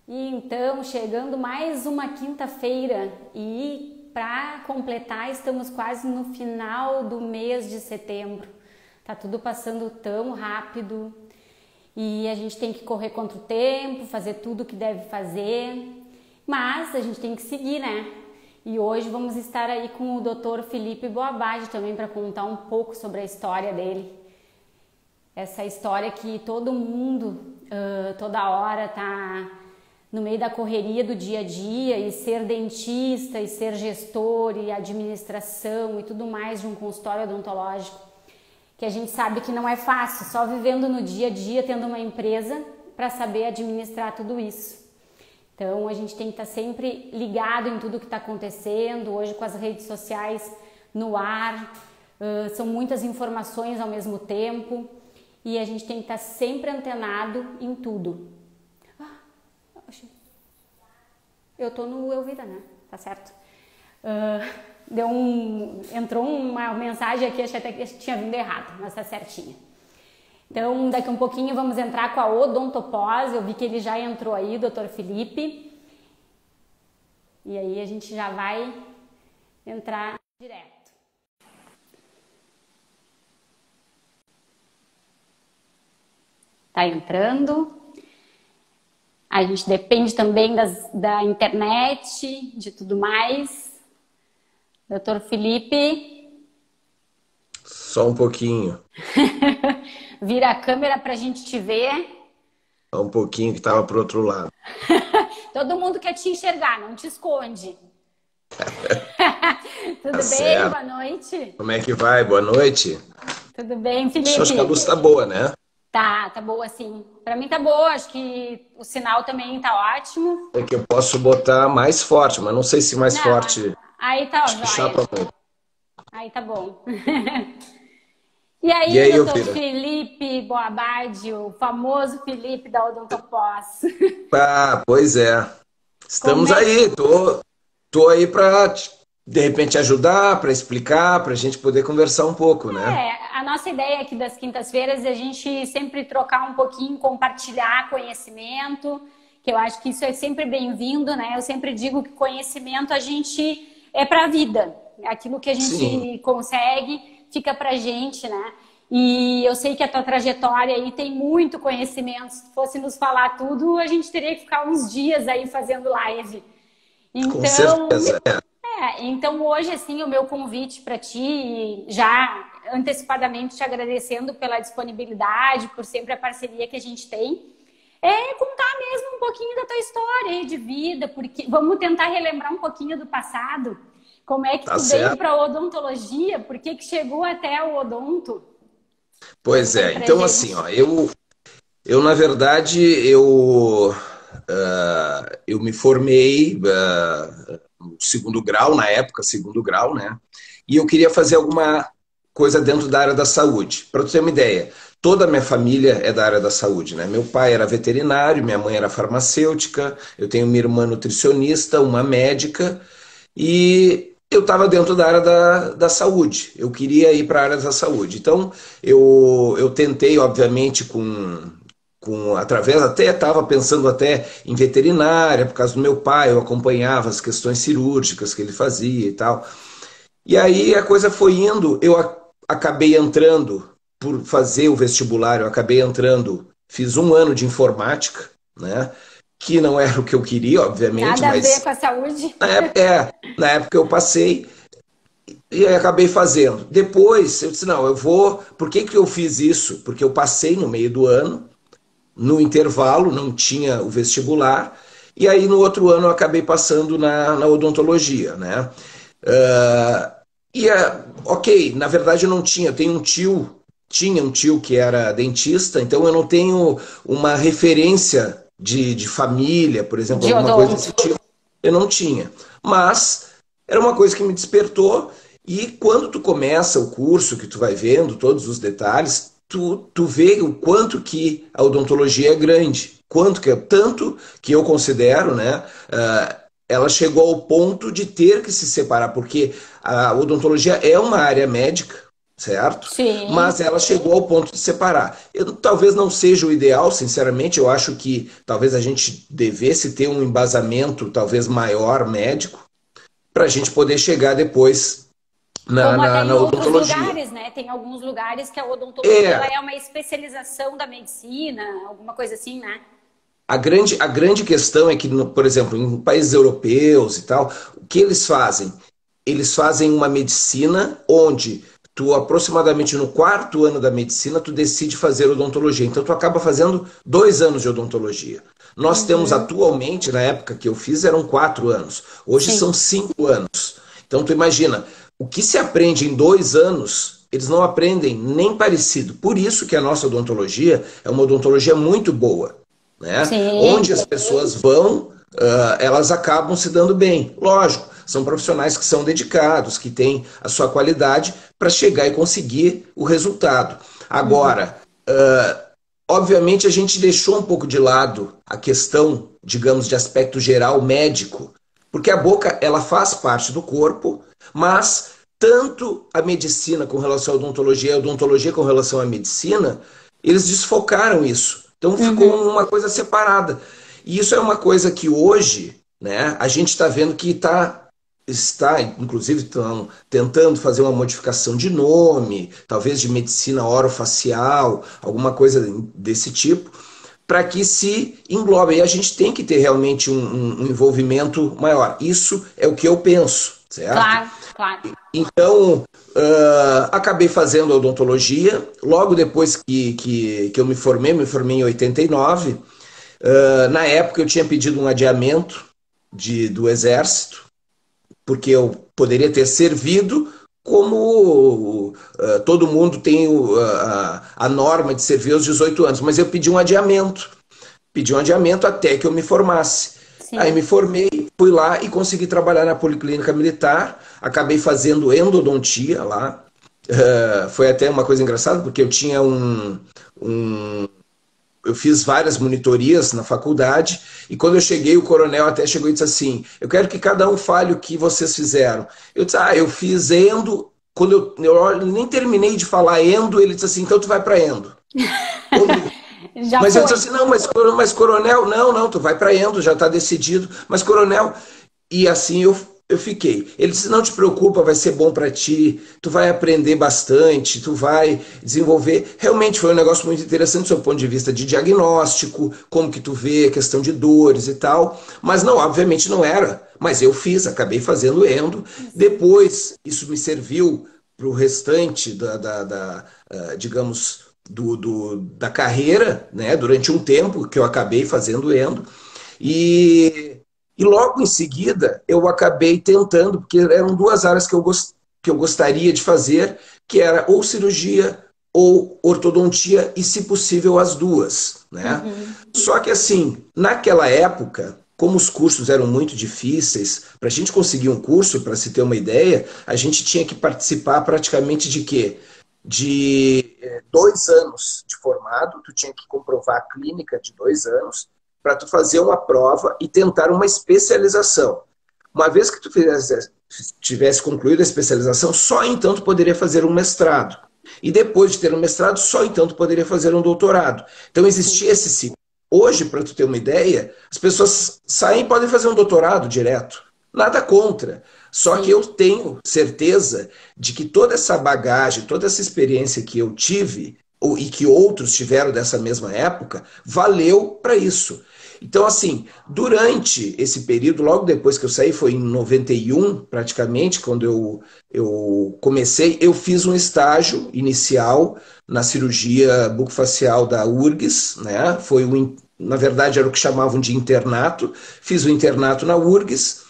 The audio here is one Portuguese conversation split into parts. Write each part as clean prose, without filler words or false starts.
E então, chegando mais uma quinta-feira e para completar, estamos quase no final do mês de setembro. Tá tudo passando tão rápido e a gente tem que correr contra o tempo, fazer tudo o que deve fazer, mas a gente tem que seguir, né? E hoje vamos estar aí com o Dr. Felipe Boabadi também para contar um pouco sobre a história dele. Essa história que todo mundo, toda hora tá no meio da correria do dia a dia, e ser dentista, e ser gestor, e administração e tudo mais de um consultório odontológico, que a gente sabe que não é fácil, só vivendo no dia a dia, tendo uma empresa para saber administrar tudo isso. Então a gente tem que estar sempre ligado em tudo que está acontecendo, hoje com as redes sociais no ar, são muitas informações ao mesmo tempo e a gente tem que estar sempre antenado em tudo. Eu tô no Elvira, né? Tá certo? Entrou uma mensagem aqui, achei até que tinha vindo errado, mas tá certinha. Então, daqui um pouquinho vamos entrar com a odontopós. Eu vi que ele já entrou aí, Dr. Felipe. E aí a gente já vai entrar direto. Tá entrando. A gente depende também da internet, de tudo mais. Doutor Felipe. Só um pouquinho. Vira a câmera para a gente te ver. Só um pouquinho que estava para o outro lado. Todo mundo quer te enxergar, não te esconde. Tudo Tá bem? certo. Boa noite. Como é que vai? Boa noite. Tudo bem, Felipe? Acho que a luz tá boa, né? Tá boa sim. Pra mim tá boa, acho que o sinal também tá ótimo. É que eu posso botar mais forte, mas não sei se mais Não, forte aí tá, ó, chapa joia. muito. Aí tá bom. E aí, doutor Elvira? Felipe Boabadi, o famoso Felipe da Odontopós. Ah, pois é. Estamos Como é aí. Tô aí para de repente ajudar, para explicar, para a gente poder conversar um pouco, né? a nossa ideia aqui das quintas-feiras é a gente sempre trocar um pouquinho, compartilhar conhecimento, que eu acho que isso é sempre bem-vindo, né? Eu sempre digo que conhecimento a gente é para a vida. Aquilo que a gente Sim. consegue fica pra gente, né? E eu sei que a tua trajetória aí tem muito conhecimento. Se fosse nos falar tudo, a gente teria que ficar uns dias aí fazendo live. Com Então, certeza. então hoje, assim, o meu convite para ti, já antecipadamente te agradecendo pela disponibilidade, por sempre a parceria que a gente tem, é contar mesmo um pouquinho da tua história aí de vida, porque vamos tentar relembrar um pouquinho do passado. Como é que Tá tu veio certo. para a odontologia? Por que chegou até o odonto? Pois Conta aí é. pra Então, assim, gente. ó, eu na verdade, eu me formei no segundo grau, na época, segundo grau, né? E eu queria fazer alguma coisa dentro da área da saúde. Para tu ter uma ideia, toda a minha família é da área da saúde, né? Meu pai era veterinário, minha mãe era farmacêutica, eu tenho uma irmã nutricionista, uma médica, e eu estava dentro da área da saúde. Eu queria ir para a área da saúde. Então, eu tentei, obviamente, através até estava pensando até em veterinária, por causa do meu pai, eu acompanhava as questões cirúrgicas que ele fazia e tal. E aí a coisa foi indo, acabei entrando por fazer o vestibular, eu acabei entrando, fiz um ano de informática, né? Que não era o que eu queria, obviamente, Nada a ver mas com a saúde. na época eu passei e aí acabei fazendo. Depois eu disse, não, eu vou. Por que que eu fiz isso? Porque eu passei no meio do ano, no intervalo, não tinha o vestibular, e aí no outro ano eu acabei passando na odontologia, né? Ah, ok, na verdade eu não tinha, eu tenho um tio, tinha um tio que era dentista, então eu não tenho uma referência de família, por exemplo, De alguma coisa desse odonto. tipo, eu não tinha. Mas era uma coisa que me despertou, e quando tu começa o curso, que tu vai vendo todos os detalhes, tu vê o quanto que a odontologia é grande, quanto que é, tanto que eu considero, né? Ela chegou ao ponto de ter que se separar, porque a odontologia é uma área médica, certo? Sim. Mas ela chegou ao ponto de separar. Talvez não seja o ideal, sinceramente, eu acho que talvez a gente devesse ter um embasamento talvez maior médico para a gente poder chegar depois Como até na em outros odontologia. lugares, né? Tem alguns lugares que a odontologia ela É, é uma especialização da medicina, alguma coisa assim, né? a grande questão é que, por exemplo, em países europeus e tal, o que eles fazem? Eles fazem uma medicina onde tu, aproximadamente no quarto ano da medicina, tu decide fazer odontologia. Então, tu acaba fazendo 2 anos de odontologia. Nós temos Uhum. atualmente, na época que eu fiz, eram 4 anos. Hoje são Sim. 5 anos. Então, tu imagina, o que se aprende em 2 anos, eles não aprendem nem parecido. Por isso que a nossa odontologia é uma odontologia muito boa, né? Onde Sim. as pessoas vão, elas acabam se dando bem. Lógico, são profissionais que são dedicados, que têm a sua qualidade para chegar e conseguir o resultado. Uhum. Agora, obviamente a gente deixou um pouco de lado a questão, digamos, de aspecto geral médico, porque a boca ela faz parte do corpo, mas tanto a medicina com relação à odontologia e a odontologia com relação à medicina, eles desfocaram isso. Então ficou Uhum. uma coisa separada. E isso é uma coisa que hoje, né, a gente está vendo que está, inclusive, estão tentando fazer uma modificação de nome, talvez de medicina orofacial, alguma coisa desse tipo, para que se englobe. E a gente tem que ter realmente um envolvimento maior. Isso é o que eu penso, certo? Claro, claro. Então, acabei fazendo odontologia. Logo depois que eu me formei em 89. Na época eu tinha pedido um adiamento do Exército, porque eu poderia ter servido como todo mundo tem a norma de servir aos 18 anos, mas eu pedi um adiamento até que eu me formasse. Aí me Sim. formei, fui lá e consegui trabalhar na Policlínica Militar, acabei fazendo endodontia lá. Foi até uma coisa engraçada, porque eu tinha um eu fiz várias monitorias na faculdade e quando eu cheguei, o coronel até chegou e disse assim: eu quero que cada um fale o que vocês fizeram. Eu disse: eu fiz endo. Quando eu nem terminei de falar endo, ele disse assim: então tu vai para endo. Já Mas eu disse foi. assim: não, mas coronel, não, não, tu vai para endo, já está decidido. Mas coronel, e assim eu fiquei. Ele disse: não te preocupa, vai ser bom para ti, tu vai aprender bastante, tu vai desenvolver. Realmente foi um negócio muito interessante do seu ponto de vista de diagnóstico, como que tu vê a questão de dores e tal. Mas não, obviamente não era. Mas eu fiz, acabei fazendo endo. Depois, isso me serviu para o restante digamos, da carreira, né? Durante um tempo que eu acabei fazendo endo. E logo em seguida eu acabei tentando, porque eram 2 áreas que eu gostaria de fazer, que era ou cirurgia ou ortodontia, e se possível as duas, né? Uhum. Só que assim, naquela época, como os cursos eram muito difíceis, para a gente conseguir um curso, para se ter uma ideia, a gente tinha que participar praticamente de quê? De 2 anos de formado, tu tinha que comprovar a clínica de 2 anos, para tu fazer uma prova e tentar uma especialização. Uma vez que tu tivesse concluído a especialização, só então tu poderia fazer um mestrado. E depois de ter um mestrado, só então tu poderia fazer um doutorado. Então existia Sim. esse ciclo. Hoje, para tu ter uma ideia, as pessoas saem e podem fazer um doutorado direto. Nada contra. Só que eu Sim. tenho certeza de que toda essa bagagem, toda essa experiência que eu tive, e que outros tiveram dessa mesma época, valeu para isso. Então, assim, durante esse período, logo depois que eu saí, foi em 91, praticamente, quando eu comecei, eu fiz um estágio inicial na cirurgia bucofacial da URGS, né? Na verdade, era o que chamavam de internato. Fiz o internato na URGS,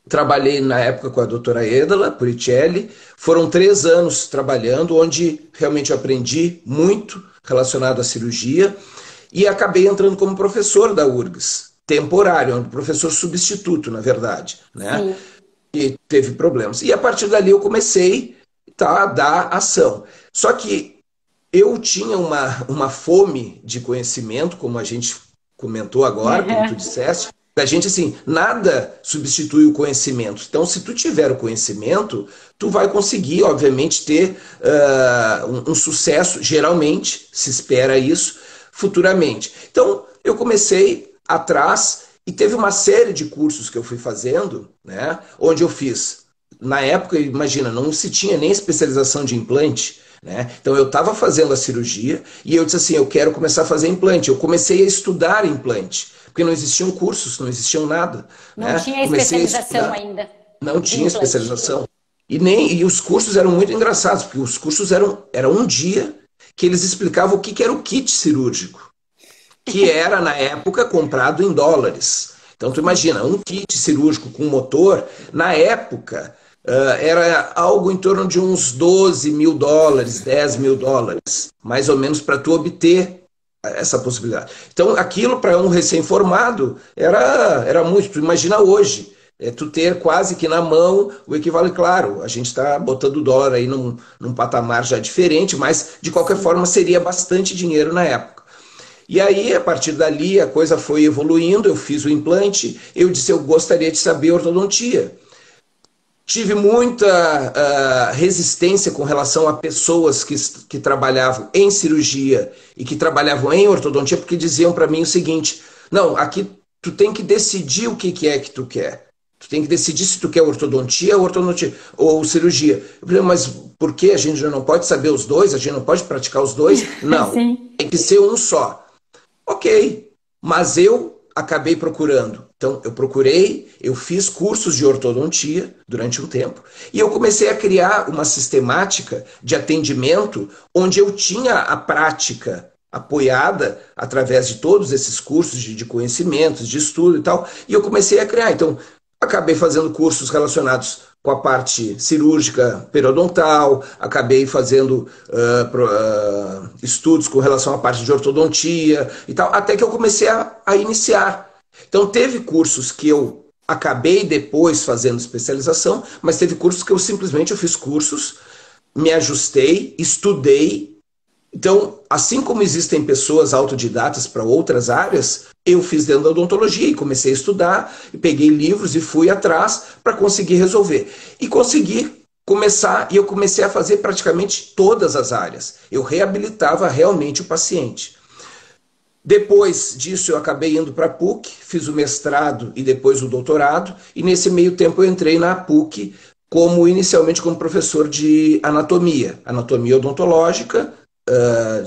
trabalhei na época com a doutora Edala Puricelli. Foram 3 anos trabalhando, onde realmente eu aprendi muito relacionado à cirurgia e acabei entrando como professor da URGS, temporário, um professor substituto, na verdade, né? Sim. E teve problemas. E a partir dali eu comecei, tá, a dar ação. Só que eu tinha uma fome de conhecimento, como a gente comentou agora, como tu disseste. Da gente, assim, nada substitui o conhecimento. Então, se tu tiver o conhecimento, tu vai conseguir, obviamente, ter um sucesso, geralmente, se espera isso, futuramente. Então, eu comecei atrás e teve uma série de cursos que eu fui fazendo, né, onde eu fiz. Na época, imagina, não se tinha nem especialização de implante, né? Então, eu estava fazendo a cirurgia e eu disse assim, eu quero começar a fazer implante. Eu comecei a estudar implante. Porque não existiam cursos, não existiam nada. Não Né? tinha Comecei a especialização estudar, ainda não de tinha implante. especialização. E os cursos eram muito engraçados, porque os cursos era um dia que eles explicavam o que era o kit cirúrgico, que era, na época, comprado em dólares. Então, tu imagina, um kit cirúrgico com motor, na época, era algo em torno de uns 12 mil dólares, 10 mil dólares, mais ou menos, para tu obter essa possibilidade. Então, aquilo para um recém-formado era muito. Tu imagina hoje, tu ter quase que na mão o equivalente. Claro, a gente está botando o dólar aí num patamar já diferente, mas de qualquer Sim. forma seria bastante dinheiro na época. E aí, a partir dali, a coisa foi evoluindo, eu fiz o implante, eu disse, eu gostaria de saber ortodontia. Tive muita resistência com relação a pessoas que trabalhavam em cirurgia e que trabalhavam em ortodontia, porque diziam para mim o seguinte, não, aqui tu tem que decidir o que é que tu quer. Tu tem que decidir se tu quer ortodontia ou cirurgia. Eu falei, mas por que a gente já não pode saber os dois? A gente não pode praticar os dois? Não, Sim. tem que ser um só. Ok, mas eu acabei procurando. Então, eu procurei, eu fiz cursos de ortodontia durante um tempo e eu comecei a criar uma sistemática de atendimento onde eu tinha a prática apoiada através de todos esses cursos de conhecimentos, de estudo e tal, e eu comecei a criar. Então, acabei fazendo cursos relacionados com a parte cirúrgica periodontal, acabei fazendo estudos com relação à parte de ortodontia e tal, até que eu comecei a iniciar. Então, teve cursos que eu acabei depois fazendo especialização, mas teve cursos que eu simplesmente fiz cursos, me ajustei, estudei. Então, assim como existem pessoas autodidatas para outras áreas, eu fiz dentro da odontologia e comecei a estudar, e peguei livros e fui atrás para conseguir resolver. E consegui começar, e eu comecei a fazer praticamente todas as áreas. Eu reabilitava realmente o paciente. Depois disso, eu acabei indo para a PUC, fiz o mestrado e depois o doutorado, e nesse meio tempo eu entrei na PUC inicialmente como professor de anatomia odontológica,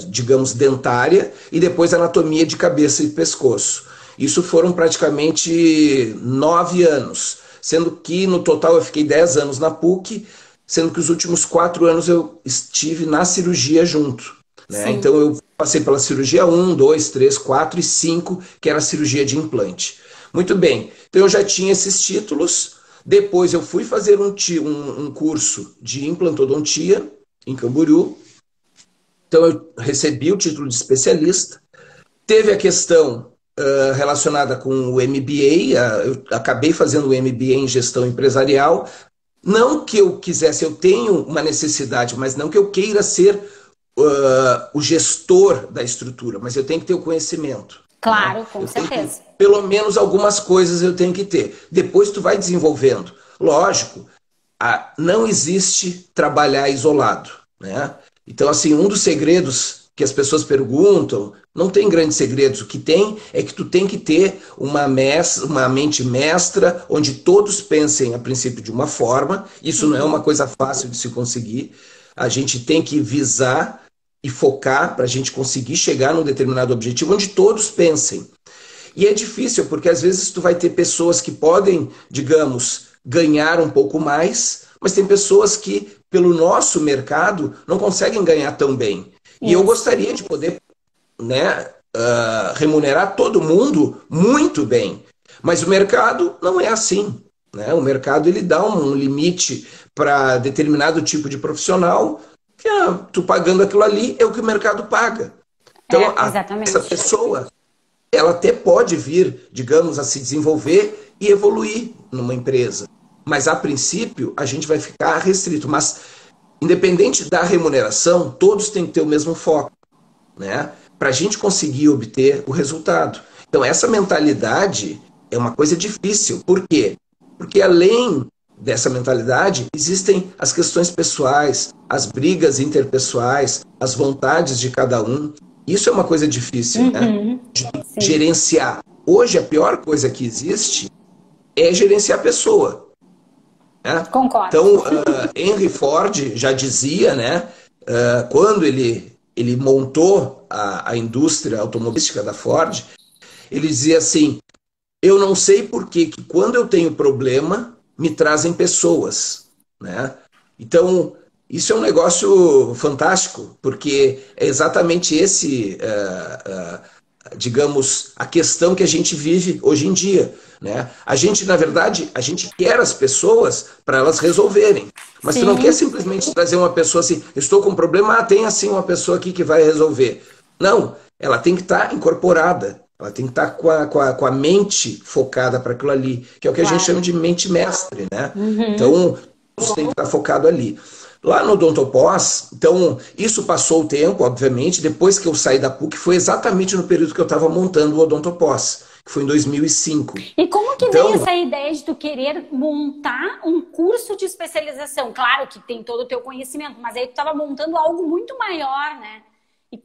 digamos, dentária, e depois anatomia de cabeça e pescoço. Isso foram praticamente 9 anos, sendo que no total eu fiquei 10 anos na PUC, sendo que os últimos 4 anos eu estive na cirurgia junto. Né? Sim. Então eu passei pela cirurgia 1, 2, 3, 4 e 5, que era a cirurgia de implante. Muito bem, então eu já tinha esses títulos, depois eu fui fazer um curso de implantodontia em Camboriú. Então, eu recebi o título de especialista. Teve a questão relacionada com o MBA, eu acabei fazendo o MBA em gestão empresarial. Não que eu quisesse, eu tenho uma necessidade, mas não que eu queira ser o gestor da estrutura, mas eu tenho que ter o conhecimento. Claro, Né? com certeza. Pelo menos algumas coisas eu tenho que ter. Depois tu vai desenvolvendo. Lógico, não existe trabalhar isolado. Né? Então, assim, um dos segredos que as pessoas perguntam, não tem grandes segredos. O que tem é que tu tem que ter uma mente mestra, onde todos pensem a princípio de uma forma. Isso não é uma coisa fácil de se conseguir. A gente tem que visar e focar para a gente conseguir chegar num determinado objetivo, onde todos pensem. E é difícil, porque às vezes tu vai ter pessoas que podem, digamos, ganhar um pouco mais, mas tem pessoas que, pelo nosso mercado, não conseguem ganhar tão bem. E eu gostaria de poder, né, remunerar todo mundo muito bem. Mas o mercado não é assim. Né? O mercado ele dá um limite para determinado tipo de profissional, que tu pagando aquilo ali é o que o mercado paga. Então, essa Exatamente. pessoa, ela até pode vir, digamos, a se desenvolver e evoluir numa empresa. Mas, a princípio, a gente vai ficar restrito. Mas, independente da remuneração, todos têm que ter o mesmo foco, né? Para a gente conseguir obter o resultado. Então, essa mentalidade é uma coisa difícil. Por quê? Porque além dessa mentalidade, existem as questões pessoais, as brigas interpessoais, as vontades de cada um. Isso é uma coisa difícil, né? Sim. Gerenciar. Hoje, a pior coisa que existe é gerenciar a pessoa, né? Concordo. Então, Henry Ford já dizia, né, quando ele montou a indústria automobilística da Ford, ele dizia assim, eu não sei por que quando eu tenho problema, me trazem pessoas, né? Então, isso é um negócio fantástico, porque é exatamente esse, digamos, a questão que a gente vive hoje em dia, né? A gente, na verdade, a gente quer as pessoas para elas resolverem. Mas tu não quer Sim, simplesmente trazer uma pessoa assim, estou com um problema, tem assim uma pessoa aqui que vai resolver. Não, ela tem que estar incorporada, ela tem que estar com a mente focada para aquilo ali, que é o que a gente chama claro. de mente mestre, né? Então, você tem que estar focado ali. Lá no Odontopós, então, isso passou o tempo, obviamente, depois que eu saí da PUC, foi exatamente no período que eu estava montando o Odontopós, que foi em 2005. E como que veio Então, essa ideia de tu querer montar um curso de especialização? Claro que tem todo o teu conhecimento, mas aí tu estava montando algo muito maior, né? E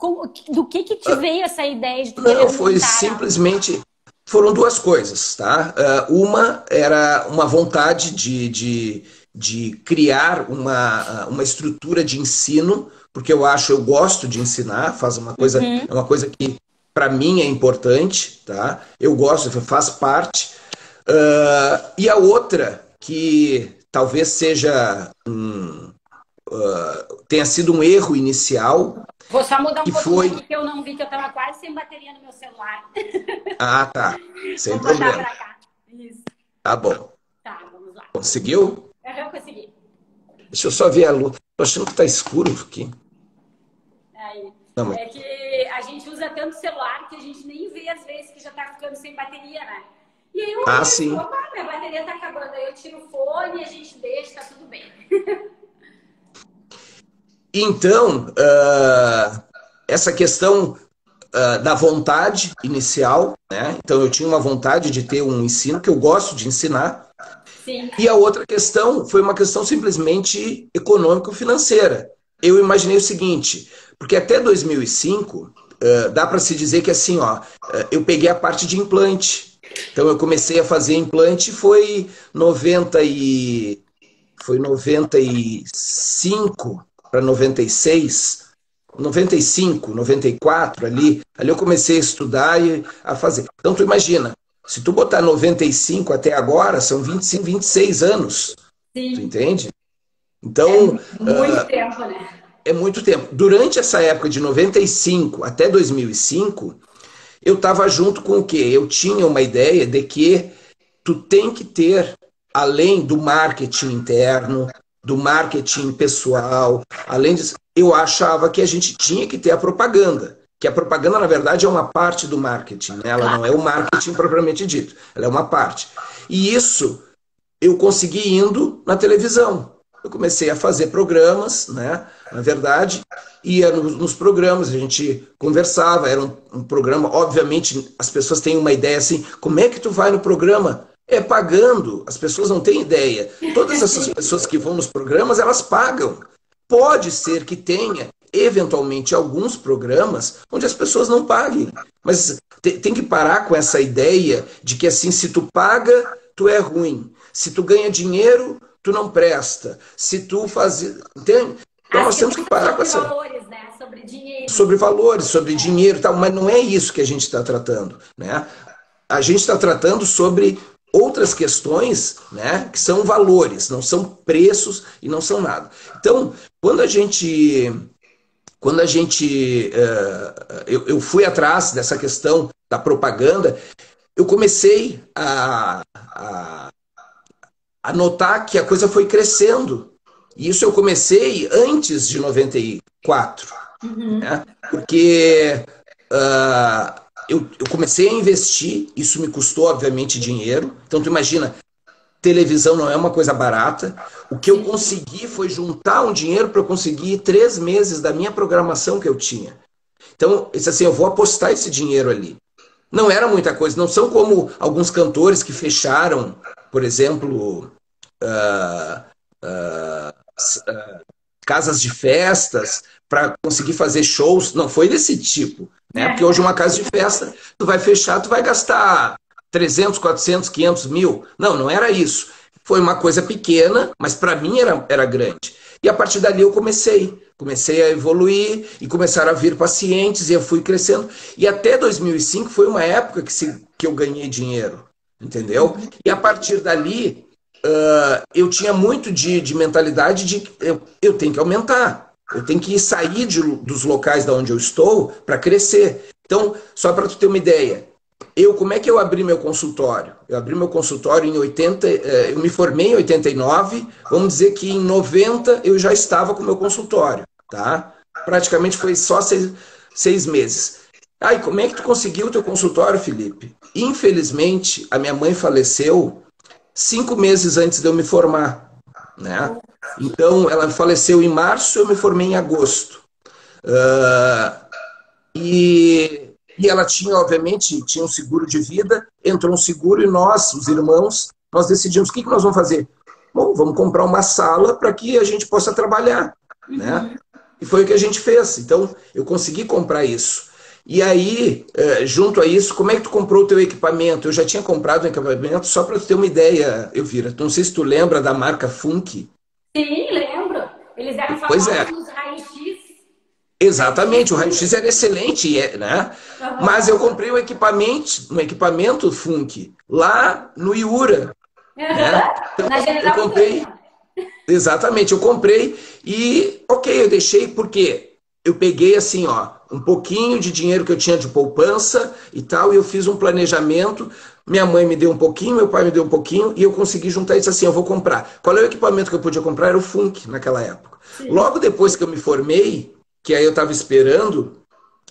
do que te veio essa ideia de tu querer não, foi montar algo? simplesmente. Foram duas coisas, tá? Uma era uma vontade de criar uma estrutura de ensino, porque eu gosto de ensinar, é uma coisa que para mim é importante, tá? Eu gosto, faz parte. E a outra, que talvez tenha sido um erro inicial, Vou só mudar um que pouquinho foi. aqui que eu não vi que eu estava quase sem bateria no meu celular. Ah, tá. Sem Vou botar problema. pra cá. Isso. Tá bom. Tá, vamos lá. Conseguiu? Eu consegui. Deixa eu só ver a luz. Tô achando que tá escuro aqui. Aí. Não, mas... É que a gente usa tanto celular que a gente nem vê às vezes que já tá ficando sem bateria, né? E aí eu olhei assim, sim. opa, minha bateria tá acabando. Aí eu tiro o fone e a gente deixa, tá tudo bem. Então, essa questão da vontade inicial, né? Então, eu tinha uma vontade de ter um ensino que eu gosto de ensinar. Sim. E a outra questão foi uma questão simplesmente econômico-financeira. Eu imaginei o seguinte, porque até 2005, dá para se dizer que assim, ó, eu peguei a parte de implante. Então, eu comecei a fazer implante, foi 95 para 96, 95, 94 ali eu comecei a estudar e a fazer. Então tu imagina, se tu botar 95 até agora, são 25, 26 anos, tu Sim. entende? É Então, muito tempo, né? é muito tempo. Durante essa época de 95 até 2005, eu estava junto com o quê? Eu tinha uma ideia de que tu tem que ter, além do marketing interno, do marketing pessoal, além disso, eu achava que a gente tinha que ter a propaganda. Que a propaganda, na verdade, é uma parte do marketing, né? Ela não é o marketing propriamente dito, ela é uma parte. E isso eu consegui indo na televisão. Eu comecei a fazer programas, né? Na verdade, ia nos programas, a gente conversava, era um programa, obviamente, as pessoas têm uma ideia assim, como é que tu vai no programa? É pagando, as pessoas não têm ideia. Todas essas pessoas que vão nos programas, elas pagam. Pode ser que tenha, eventualmente, alguns programas onde as pessoas não paguem. Mas tem que parar com essa ideia de que, assim, se tu paga, tu é ruim. Se tu ganha dinheiro, tu não presta. Se tu faz... Entende? Então nós temos que parar com essa... valores, né? Sobre dinheiro. Sobre valores, sobre dinheiro e tal. Mas não é isso que a gente está tratando, né? A gente está tratando sobre outras questões, né, que são valores, não são preços e não são nada. Então, eu fui atrás dessa questão da propaganda, eu comecei a notar que a coisa foi crescendo. E isso eu comecei antes de 94, né? Porque eu comecei a investir, isso me custou, obviamente, dinheiro. Então, tu imagina, televisão não é uma coisa barata. O que eu consegui foi juntar um dinheiro para eu conseguir 3 meses da minha programação que eu tinha. Então, eu disse assim, eu vou apostar esse dinheiro ali. Não era muita coisa. Não são como alguns cantores que fecharam, por exemplo, ah, ah, casas de festas para conseguir fazer shows. Não foi desse tipo, né? Porque hoje uma casa de festa, tu vai fechar, tu vai gastar 300, 400, 500 mil. Não, não era isso. Foi uma coisa pequena, mas para mim era grande. E a partir dali eu comecei a evoluir e começaram a vir pacientes e eu fui crescendo. E até 2005 foi uma época que eu ganhei dinheiro, entendeu? E a partir dali eu tinha muito de mentalidade de eu tenho que aumentar, eu tenho que sair dos locais da onde eu estou para crescer. Então, só para tu ter uma ideia, como é que eu abri meu consultório? Eu abri meu consultório em 80, eu me formei em 89, vamos dizer que em 90 eu já estava com o meu consultório, tá? Praticamente foi só 6 meses. Aí, como é que tu conseguiu o teu consultório, Felipe? Infelizmente, a minha mãe faleceu 5 meses antes de eu me formar, né? Então, ela faleceu em março, eu me formei em agosto. Uh, e ela tinha, obviamente, tinha um seguro de vida, entrou um seguro e nós, os irmãos, nós decidimos o que nós vamos fazer. Bom, vamos comprar uma sala para que a gente possa trabalhar, né? E foi o que a gente fez. Então, eu consegui comprar isso. E aí, junto a isso, como é que tu comprou o teu equipamento? Eu já tinha comprado um equipamento, só para tu ter uma ideia, Elvira. Não sei se tu lembra da marca Funk. Sim, lembro. Eles eram Pois é. famosos nos raios-x. Exatamente, o raio-x era excelente, né? Mas eu comprei um equipamento Funk lá no Iura, né? Então, Na eu General comprei, Motors. exatamente, eu comprei e, ok, eu deixei porque eu peguei assim, ó, um pouquinho de dinheiro que eu tinha de poupança e tal, e eu fiz um planejamento. Minha mãe me deu um pouquinho, meu pai me deu um pouquinho, e eu consegui juntar e disse assim, eu vou comprar. Qual é o equipamento que eu podia comprar? Era o Funk naquela época. Sim. Logo depois que eu me formei, que aí eu estava esperando,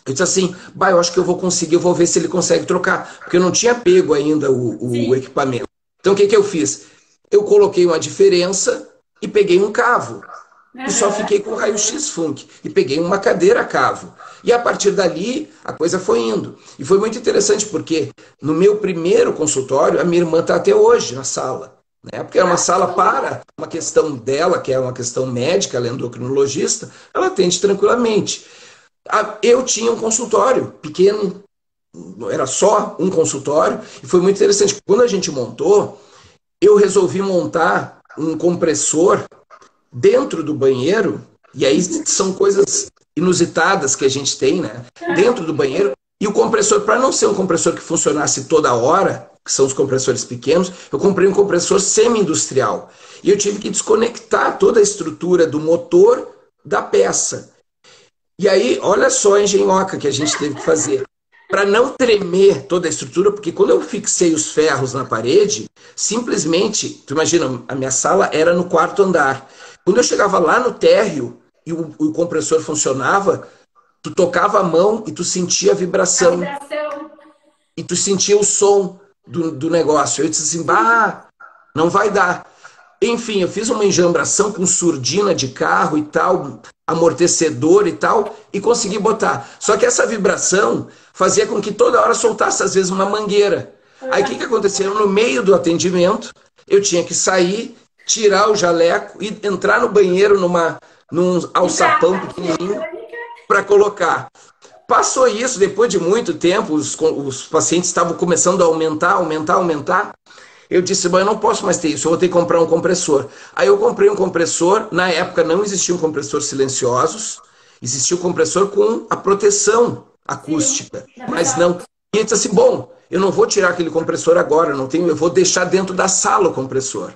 eu disse assim, bah, eu acho que eu vou conseguir, eu vou ver se ele consegue trocar, porque eu não tinha pego ainda o equipamento. Então o que eu fiz? Eu coloquei uma diferença e peguei um cavo. E só fiquei com o raio-x Funk. E peguei uma cadeira a cavo. E a partir dali, a coisa foi indo. E foi muito interessante, porque no meu primeiro consultório, a minha irmã está até hoje na sala. Né? Porque era uma sala para uma questão dela, que é uma questão médica, ela é endocrinologista, ela atende tranquilamente. Eu tinha um consultório pequeno, era só um consultório, e foi muito interessante. Quando a gente montou, eu resolvi montar um compressor dentro do banheiro, e aí são coisas inusitadas que a gente tem, né? Dentro do banheiro, e o compressor, para não ser um compressor que funcionasse toda hora, que são os compressores pequenos, eu comprei um compressor semi-industrial. E eu tive que desconectar toda a estrutura do motor da peça. E aí, olha só a engenhoca que a gente teve que fazer. Para não tremer toda a estrutura, porque quando eu fixei os ferros na parede, simplesmente, tu imagina, a minha sala era no quarto andar. Quando eu chegava lá no térreo e o compressor funcionava, tu tocava a mão e tu sentia a vibração. E tu sentia o som do negócio. Eu disse assim, bah, não vai dar. Enfim, eu fiz uma enjambração com surdina de carro e tal, amortecedor e tal, e consegui botar. Só que essa vibração fazia com que toda hora soltasse, às vezes, uma mangueira. Aí o que aconteceu? No meio do atendimento, eu tinha que sair, tirar o jaleco e entrar no banheiro num alçapão pequenininho para colocar. Passou isso, depois de muito tempo, os pacientes estavam começando a aumentar. Eu disse, eu não posso mais ter isso, eu vou ter que comprar um compressor. Aí eu comprei um compressor, na época não existiam compressores silenciosos, existia o compressor com a proteção acústica, mas não. E eu disse assim, bom, eu não vou tirar aquele compressor agora, eu vou deixar dentro da sala o compressor.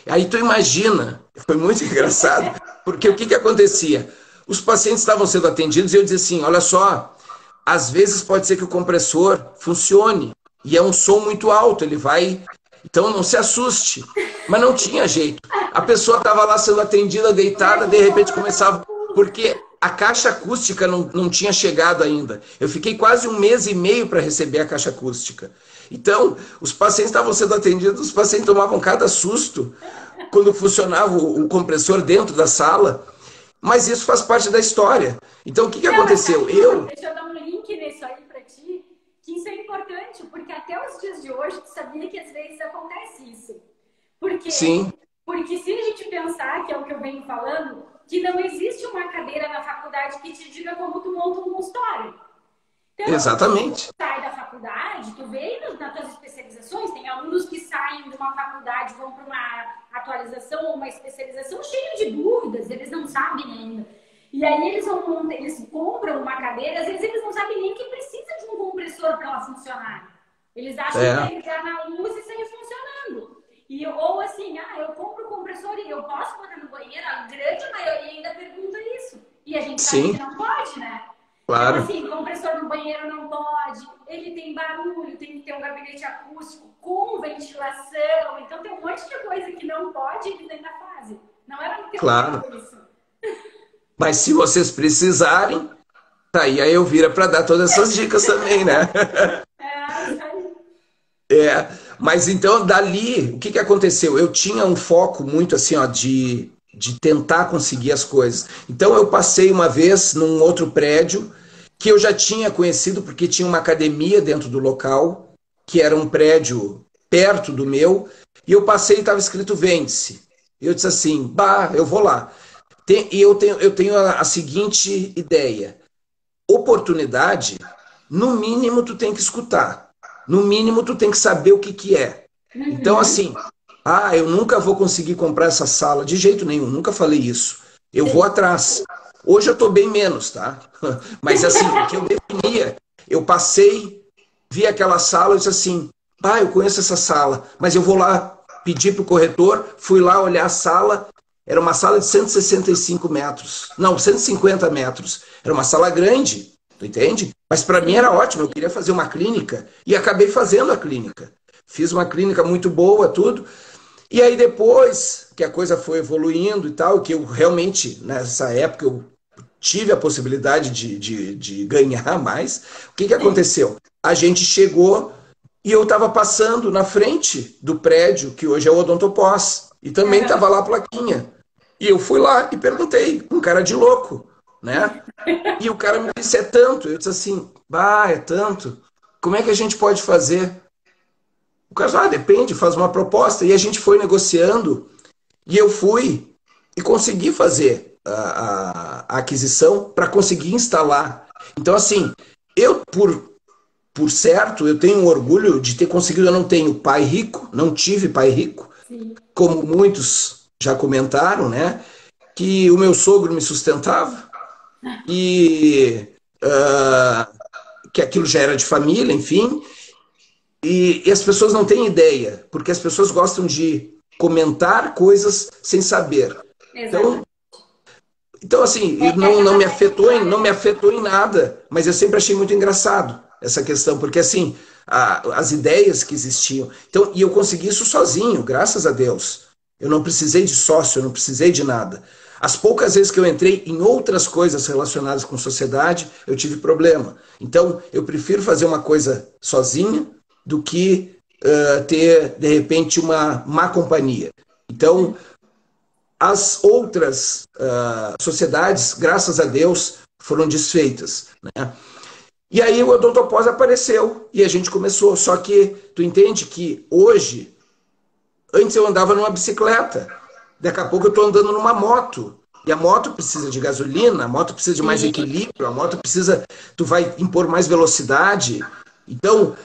Aí tu imagina, foi muito engraçado, porque o que acontecia? Os pacientes estavam sendo atendidos e eu dizia assim, olha só, às vezes pode ser que o compressor funcione, e é um som muito alto, ele vai... Então não se assuste. Mas não tinha jeito. A pessoa estava lá sendo atendida, deitada, de repente começava... Porque a caixa acústica não tinha chegado ainda. Eu fiquei quase 1 mês e meio para receber a caixa acústica. Então, os pacientes estavam sendo atendidos, os pacientes tomavam cada susto quando funcionava o compressor dentro da sala. Mas isso faz parte da história. Então, o que aconteceu? Deixa eu dar um link nisso aí para ti. que isso é importante, porque até os dias de hoje, tu sabia que às vezes acontece isso. Porque, Sim. porque se a gente pensar, que é o que eu venho falando, que não existe uma cadeira na faculdade que te diga como tu monta um consultório. Então, Exatamente. tu sai da faculdade, tu vê nas tuas especializações, tem alunos que saem de uma faculdade, vão para uma atualização ou uma especialização cheio de dúvidas, eles não sabem ainda. E aí eles compram uma cadeira, às vezes eles não sabem nem que precisa de um compressor para ela funcionar. Eles acham que vai ligar na luz e sair funcionando. Ou assim, eu compro o compressor e eu posso botar no banheiro, a grande maioria ainda pergunta isso. E a gente sabe que não pode, né? Claro. Então, assim, compressor no banheiro não pode, ele tem barulho, tem que ter um gabinete acústico com ventilação. Então, tem um monte de coisa que não pode e eles ainda fazem. Não era muito Claro. isso. Mas se vocês precisarem, tá aí a Elvira para dar todas essas dicas também, né? Isso aí. Mas então, dali, o que aconteceu? Eu tinha um foco muito assim, ó, de tentar conseguir as coisas. Então, eu passei uma vez num outro prédio que eu já tinha conhecido, porque tinha uma academia dentro do local, que era um prédio perto do meu, e eu passei e estava escrito vende-se. Eu disse assim, bah, eu vou lá. E eu tenho a seguinte ideia: oportunidade, no mínimo tu tem que escutar. No mínimo tu tem que saber o que é. Então assim, eu nunca vou conseguir comprar essa sala, de jeito nenhum, nunca falei isso. Eu vou atrás. Hoje eu estou bem menos, tá? Mas assim, o que eu definia, eu passei, vi aquela sala e disse assim, eu conheço essa sala, mas eu vou lá pedir para o corretor, fui lá olhar a sala, era uma sala de 165 metros, não, 150 metros, era uma sala grande, tu entende? Mas para mim era ótimo, eu queria fazer uma clínica e acabei fazendo a clínica. Fiz uma clínica muito boa, tudo. E aí depois que a coisa foi evoluindo e tal, que eu realmente, nessa época, eu tive a possibilidade de ganhar mais, o que aconteceu? A gente chegou e eu estava passando na frente do prédio, que hoje é o Odontopós, e também estava lá a plaquinha. E eu fui lá e perguntei, com cara de louco, né? E o cara me disse, é tanto. Eu disse assim, é tanto. Como é que a gente pode fazer? O cara disse, depende, faz uma proposta. E a gente foi negociando, e eu fui e consegui fazer a aquisição para conseguir instalar. Então, assim, eu, por certo, eu tenho um orgulho de ter conseguido. Eu não tenho pai rico, não tive pai rico, como muitos já comentaram, né? Que o meu sogro me sustentava e que aquilo já era de família, enfim. E as pessoas não têm ideia, porque as pessoas gostam de comentar coisas sem saber. Então assim, não me afetou em nada, mas eu sempre achei muito engraçado essa questão, porque assim, as ideias que existiam. Então, e eu consegui isso sozinho, graças a Deus. Eu não precisei de sócio, eu não precisei de nada. As poucas vezes que eu entrei em outras coisas relacionadas com sociedade, eu tive problema. Então, eu prefiro fazer uma coisa sozinha do que ter, de repente, uma má companhia. Então, as outras sociedades, graças a Deus, foram desfeitas, né? E aí o Odontopós apareceu e a gente começou. Só que tu entende que hoje, antes eu andava numa bicicleta, daqui a pouco eu estou andando numa moto. E a moto precisa de gasolina, a moto precisa de mais equilíbrio, a moto precisa, tu vai impor mais velocidade. Então,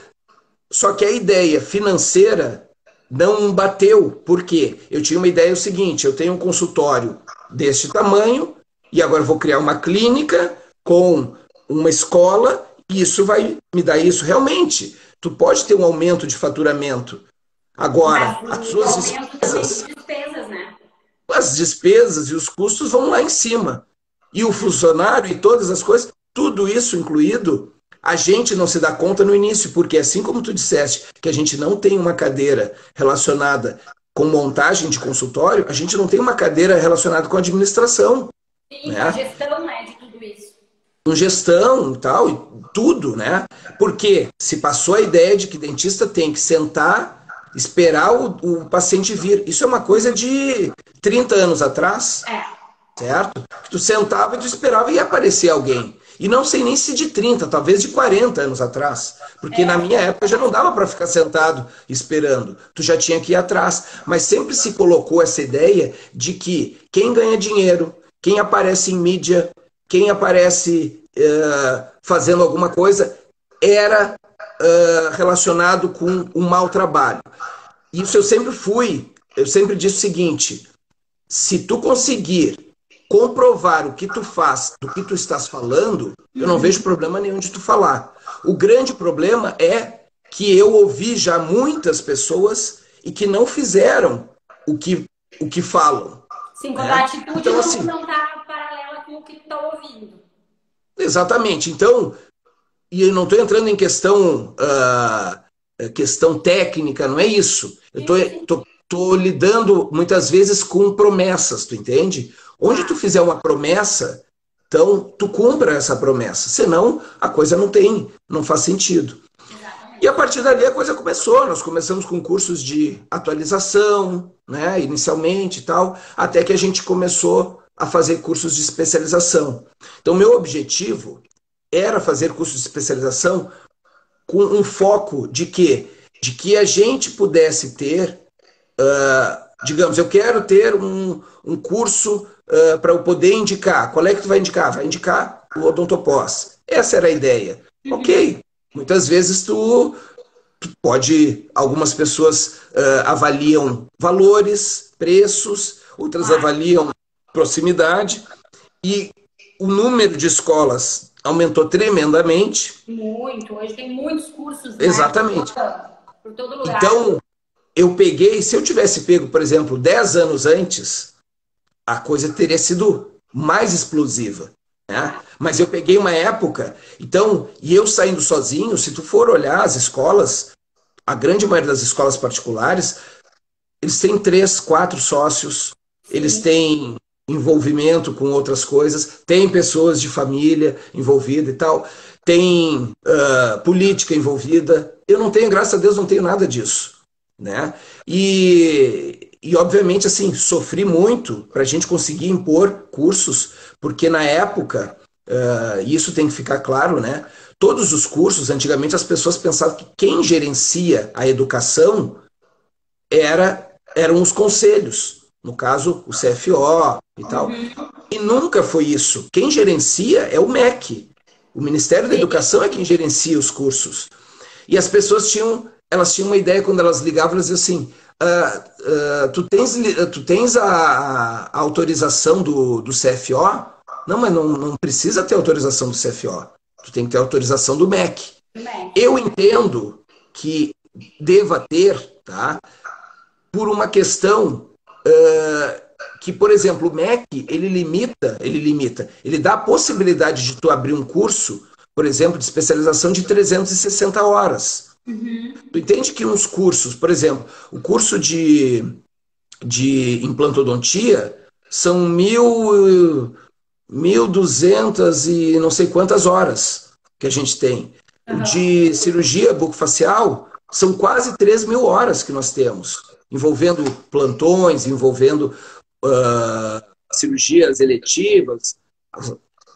só que a ideia financeira não bateu. Por quê? Eu tinha uma ideia seguinte, eu tenho um consultório deste tamanho e agora eu vou criar uma clínica com uma escola e isso vai me dar isso. Realmente, tu pode ter um aumento de faturamento. Agora, as suas despesas, né? As despesas e os custos vão lá em cima. E o funcionário e todas as coisas, tudo isso incluído, a gente não se dá conta no início, porque assim como tu disseste que a gente não tem uma cadeira relacionada com montagem de consultório, a gente não tem uma cadeira relacionada com administração. Sim, né? Com gestão, né, de tudo isso. Com gestão e tal, e tudo, né? Porque se passou a ideia de que dentista tem que sentar, esperar o paciente vir. Isso é uma coisa de 30 anos atrás, certo? Tu sentava e tu esperava e ia aparecer alguém. E não sei nem se de 30, talvez de 40 anos atrás. Porque na minha época já não dava para ficar sentado esperando. Tu já tinha que ir atrás. Mas sempre se colocou essa ideia de que quem ganha dinheiro, quem aparece em mídia, quem aparece fazendo alguma coisa, era relacionado com um mau trabalho. Isso eu sempre disse o seguinte: se tu conseguir comprovar o que tu faz, do que tu estás falando, eu não vejo problema nenhum de tu falar. O grande problema é que eu ouvi já muitas pessoas e que não fizeram o que falam. Sim, quando a atitude então, assim, não está paralela com o que está ouvindo. Exatamente. Então, e eu não estou entrando em questão técnica, não é isso. Eu estou lidando muitas vezes com promessas, tu entende? Onde tu fizer uma promessa, então tu cumpra essa promessa. Senão a coisa não faz sentido. Exatamente. E a partir dali a coisa começou. Nós começamos com cursos de atualização, né, inicialmente e tal, até que a gente começou a fazer cursos de especialização. Então, meu objetivo era fazer cursos de especialização com um foco de quê? De que a gente pudesse ter, digamos, eu quero ter um curso para eu poder indicar. Qual é que tu vai indicar? Vai indicar o odontopós. Essa era a ideia. Ok. Muitas vezes tu pode, algumas pessoas avaliam valores, preços, outras avaliam proximidade, e o número de escolas aumentou tremendamente. Muito. Hoje tem muitos cursos, né? Exatamente. Por todo lugar. Então, eu peguei, se eu tivesse pego, por exemplo, 10 anos antes, a coisa teria sido mais explosiva, né? Mas eu peguei uma época, então, e eu saindo sozinho, se tu for olhar as escolas, a grande maioria das escolas particulares, eles têm 3, 4 sócios, eles têm envolvimento com outras coisas, tem pessoas de família envolvida e tal, tem política envolvida. Eu não tenho, graças a Deus, não tenho nada disso, né? E obviamente, assim, sofri muito para a gente conseguir impor cursos, porque na época, isso tem que ficar claro, né? Todos os cursos, antigamente as pessoas pensavam que quem gerencia a educação eram os conselhos, no caso o CFO e tal. E nunca foi isso. Quem gerencia é o MEC. O Ministério da Educação é quem gerencia os cursos. E as pessoas tinham uma ideia quando elas ligavam, elas diziam assim: tu tens a autorização do CFO? Não, mas não precisa ter autorização do CFO. Tu tem que ter autorização do MEC. Eu entendo que deva ter, tá? Por uma questão que, por exemplo, o MEC, ele dá a possibilidade de tu abrir um curso, por exemplo, de especialização de 360 horas. Tu entende que uns cursos, por exemplo, o curso de implantodontia são 1.200 e não sei quantas horas que a gente tem. O de cirurgia bucofacial são quase 3.000 horas que nós temos, envolvendo plantões, envolvendo cirurgias eletivas.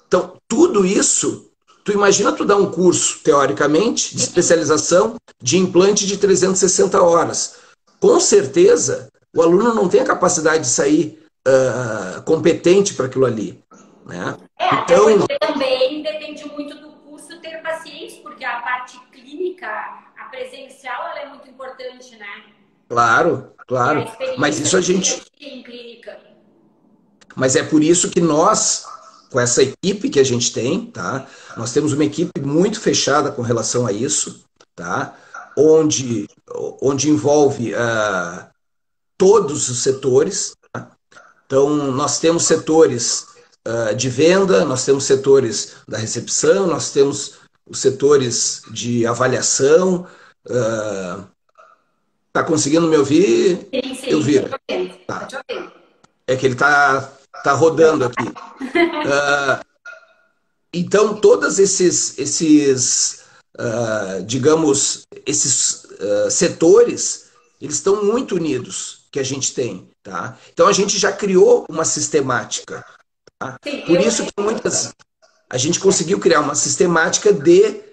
Então, tudo isso, tu imagina tu dar um curso, teoricamente, de especialização de implante de 360 horas. Com certeza, o aluno não tem a capacidade de sair competente para aquilo ali, né? Então, também depende muito do curso ter pacientes, porque a parte clínica, a presencial, ela é muito importante, né? Claro. Mas isso a gente... Mas é por isso que nós, com essa equipe que a gente tem, tá? Nós temos uma equipe muito fechada com relação a isso, tá? Onde envolve todos os setores. Tá? Então, nós temos setores de venda, nós temos setores da recepção, nós temos os setores de avaliação. Tá conseguindo me ouvir? Sim, eu vi. Tá. É que ele tá rodando aqui. Então, todos esses digamos, esses setores, eles estão muito unidos, que a gente tem, tá? Então, a gente já criou uma sistemática. Tá? Sim, Por isso que muitas... a gente conseguiu criar uma sistemática de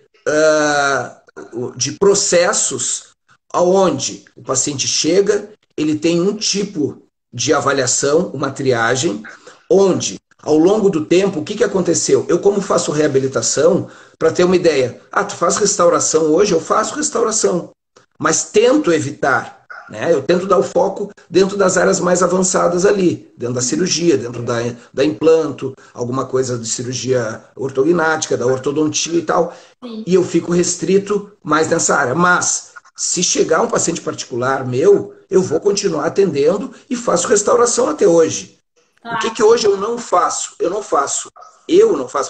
processos onde o paciente chega, ele tem um tipo de avaliação, uma triagem, onde, ao longo do tempo, o que aconteceu? Eu, como faço reabilitação, para ter uma ideia, tu faz restauração hoje? Eu faço restauração, mas tento evitar, né? Eu tento dar o foco dentro das áreas mais avançadas ali, dentro da cirurgia, dentro da implanto, alguma coisa de cirurgia ortognática, da ortodontia e tal, Sim. e eu fico restrito mais nessa área. Mas, se chegar um paciente particular meu, eu vou continuar atendendo e faço restauração até hoje. O que hoje eu não faço? Eu não faço,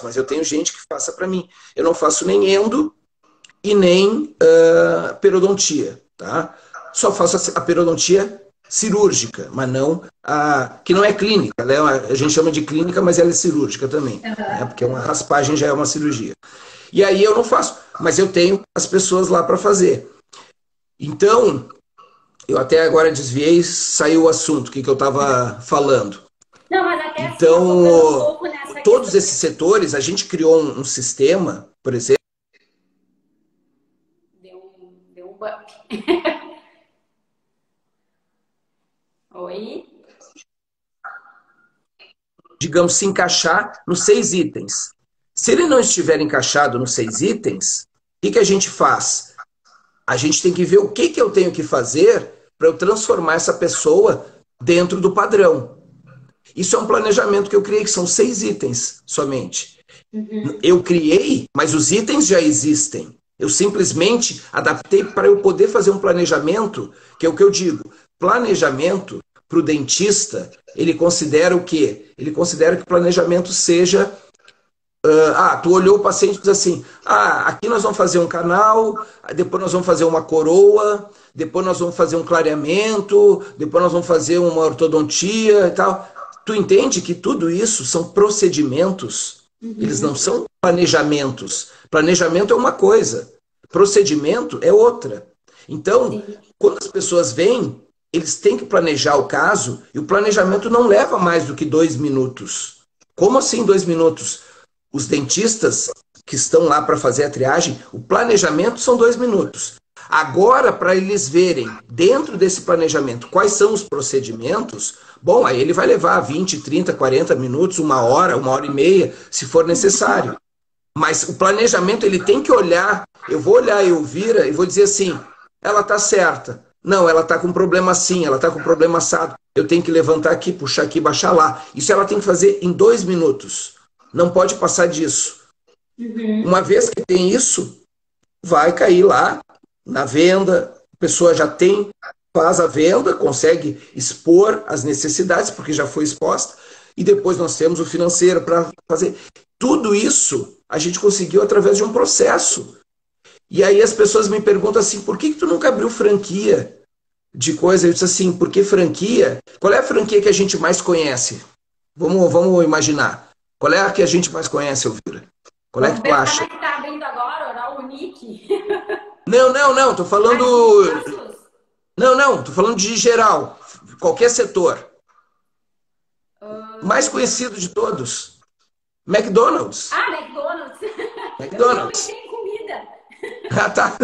mas eu tenho gente que faça para mim. Eu não faço nem endo e nem periodontia, tá? Só faço a periodontia cirúrgica, mas não que não é clínica. A gente chama de clínica, mas ela é cirúrgica também, né? Porque uma raspagem já é uma cirurgia. E aí eu não faço, mas eu tenho as pessoas lá para fazer. Então, eu até agora desviei, saiu o assunto, o que eu estava falando. Não, mas até então, assim, um pouco nessa todos esses setores, a gente criou um sistema, por exemplo. Deu um bump. Oi? Digamos, se encaixar nos 6 itens. Se ele não estiver encaixado nos 6 itens, o que a gente faz? A gente tem que ver o que eu tenho que fazer para eu transformar essa pessoa dentro do padrão. Isso é um planejamento que eu criei, que são 6 itens somente. Eu criei, mas os itens já existem. Eu simplesmente adaptei para eu poder fazer um planejamento, que é o que eu digo. Planejamento, para o dentista, ele considera o quê? Ele considera que o planejamento seja... tu olhou o paciente e diz assim, aqui nós vamos fazer um canal, depois nós vamos fazer uma coroa, depois nós vamos fazer um clareamento, depois nós vamos fazer uma ortodontia e tal. Tu entende que tudo isso são procedimentos, eles não são planejamentos. Planejamento é uma coisa, procedimento é outra. Então, quando as pessoas vêm, eles têm que planejar o caso, e o planejamento não leva mais do que 2 minutos. Como assim 2 minutos? Os dentistas que estão lá para fazer a triagem, o planejamento são 2 minutos. Agora, para eles verem, dentro desse planejamento, quais são os procedimentos, bom, aí ele vai levar 20, 30, 40 minutos, 1 hora, 1 hora e meia, se for necessário. Mas o planejamento, ele tem que olhar, eu vou olhar a Elvira e vou dizer assim, ela está certa. Não, ela está com problema assim, ela está com problema assado. Eu tenho que levantar aqui, puxar aqui, baixar lá. Isso ela tem que fazer em 2 minutos. Não pode passar disso. Uma vez que tem isso, vai cair lá na venda, a pessoa já faz a venda, consegue expor as necessidades, porque já foi exposta, e depois nós temos o financeiro para fazer. Tudo isso a gente conseguiu através de um processo. E aí as pessoas me perguntam assim, por que tu nunca abriu franquia de coisa? Eu disse assim, porque franquia... Qual é a franquia que a gente mais conhece? Vamos imaginar. Qual é a que a gente mais conhece, Elvira? Qual é que tu acha? Como é que tá abrindo agora, Oral Unique? Não, tô falando... Não, tô falando de geral. Qualquer setor. Mais conhecido de todos. McDonald's. McDonald's. McDonald's. Eu não comida. Tá.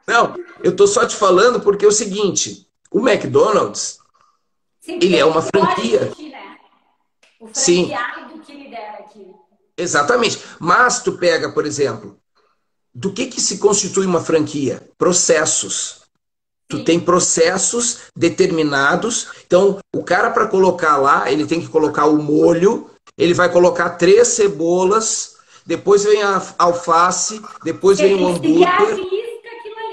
Não, eu tô só te falando porque é o seguinte, o McDonald's, ele é uma franquia. O franqueado que lidera aqui. Exatamente. Mas tu pega, por exemplo, do que se constitui uma franquia? Processos. Tu tem processos determinados. Então, o cara, para colocar lá, ele tem que colocar o molho, ele vai colocar 3 cebolas, depois vem a alface, depois vem o hambúrguer.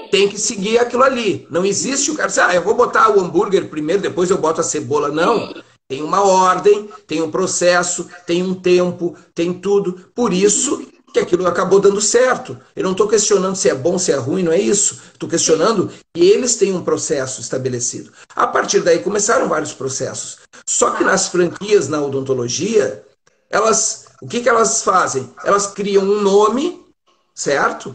Tem que seguir aquilo ali. Não existe o cara dizer, eu vou botar o hambúrguer primeiro, depois eu boto a cebola. Não. Tem uma ordem, tem um processo, tem um tempo, tem tudo. Por isso que aquilo acabou dando certo. Eu não estou questionando se é bom, se é ruim, não é isso. Estou questionando que eles têm um processo estabelecido. A partir daí começaram vários processos. Só que nas franquias, na odontologia, o que elas fazem? Elas criam um nome, certo?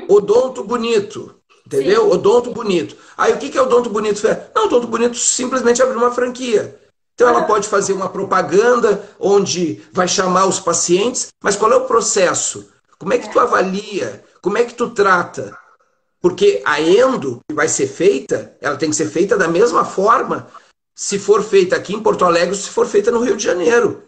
Odonto Bonito. Entendeu? Sim. Odonto Bonito. Aí o que é Odonto Bonito? Não, Odonto Bonito simplesmente abriu uma franquia. Então ela pode fazer uma propaganda onde vai chamar os pacientes, mas qual é o processo? Como é que tu avalia? Como é que tu trata? Porque a endo que vai ser feita, ela tem que ser feita da mesma forma se for feita aqui em Porto Alegre ou se for feita no Rio de Janeiro.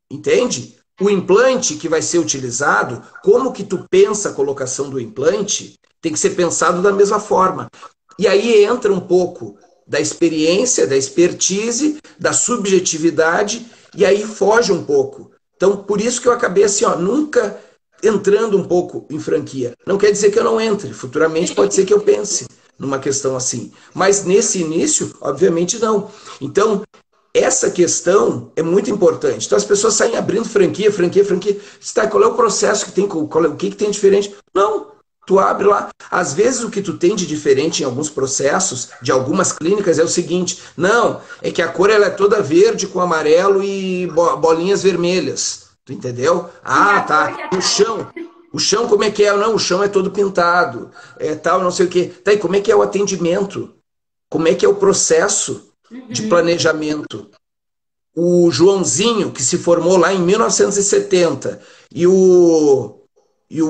Entende? O implante que vai ser utilizado, como que tu pensa a colocação do implante, tem que ser pensado da mesma forma. E aí entra um pouco da experiência, da expertise, da subjetividade, e aí foge um pouco. Então, por isso que eu acabei assim, ó, nunca entrando um pouco em franquia. Não quer dizer que eu não entre, futuramente pode ser que eu pense numa questão assim. Mas nesse início, obviamente não. Então, essa questão é muito importante. Então as pessoas saem abrindo franquia. Tá, qual é o processo que tem, o que tem diferente? Não, tu abre lá. Às vezes o que tu tem de diferente em alguns processos, de algumas clínicas, é o seguinte: não, é que a cor ela é toda verde com amarelo e bolinhas vermelhas. Tu entendeu? Ah, tá. O chão como é que é? Não, o chão é todo pintado. É tal, não sei o quê. Tá, e como é que é o atendimento? Como é que é o processo de planejamento? O Joãozinho, que se formou lá em 1970, e o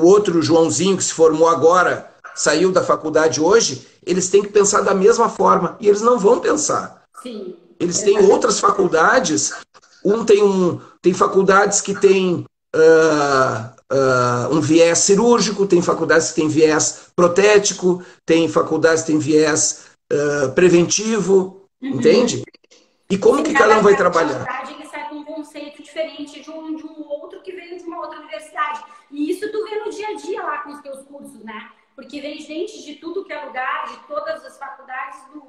outro Joãozinho, que se formou agora, saiu da faculdade hoje, eles têm que pensar da mesma forma, e eles não vão pensar. Sim. Eles têm outras faculdades, tem faculdades que têm um viés cirúrgico, tem faculdades que têm viés protético, tem faculdades que têm viés preventivo, entende? E como que cada um vai trabalhar? Ele sai com um conceito diferente de um outro que veio de uma outra universidade. E isso tu vê no dia a dia lá com os teus cursos, né? Porque vem gente de tudo que é lugar, de todas as faculdades do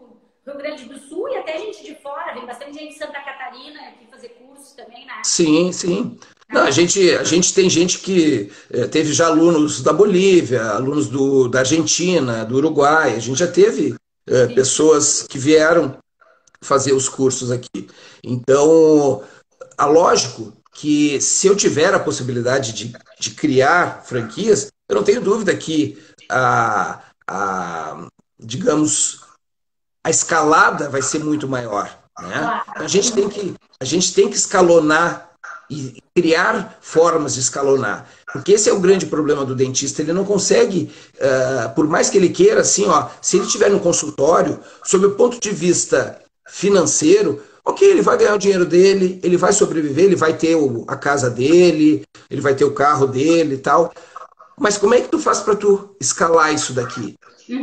Rio Grande do Sul e até gente de fora. Vem bastante gente de Santa Catarina aqui fazer cursos também, né? Sim, sim. Não, a gente tem gente que teve já alunos da Bolívia, alunos da Argentina, do Uruguai. A gente já teve pessoas que vieram fazer os cursos aqui. Então, lógico que se eu tiver a possibilidade de criar franquias, eu não tenho dúvida que digamos, a escalada vai ser muito maior, né? A gente tem que escalonar e criar formas de escalonar. Porque esse é o grande problema do dentista. Ele não consegue, por mais que ele queira, assim, ó, se ele estiver no consultório, sob o ponto de vista financeiro, ok, ele vai ganhar o dinheiro dele, ele vai sobreviver, ele vai ter a casa dele, ele vai ter o carro dele e tal. Mas como é que tu faz para tu escalar isso daqui?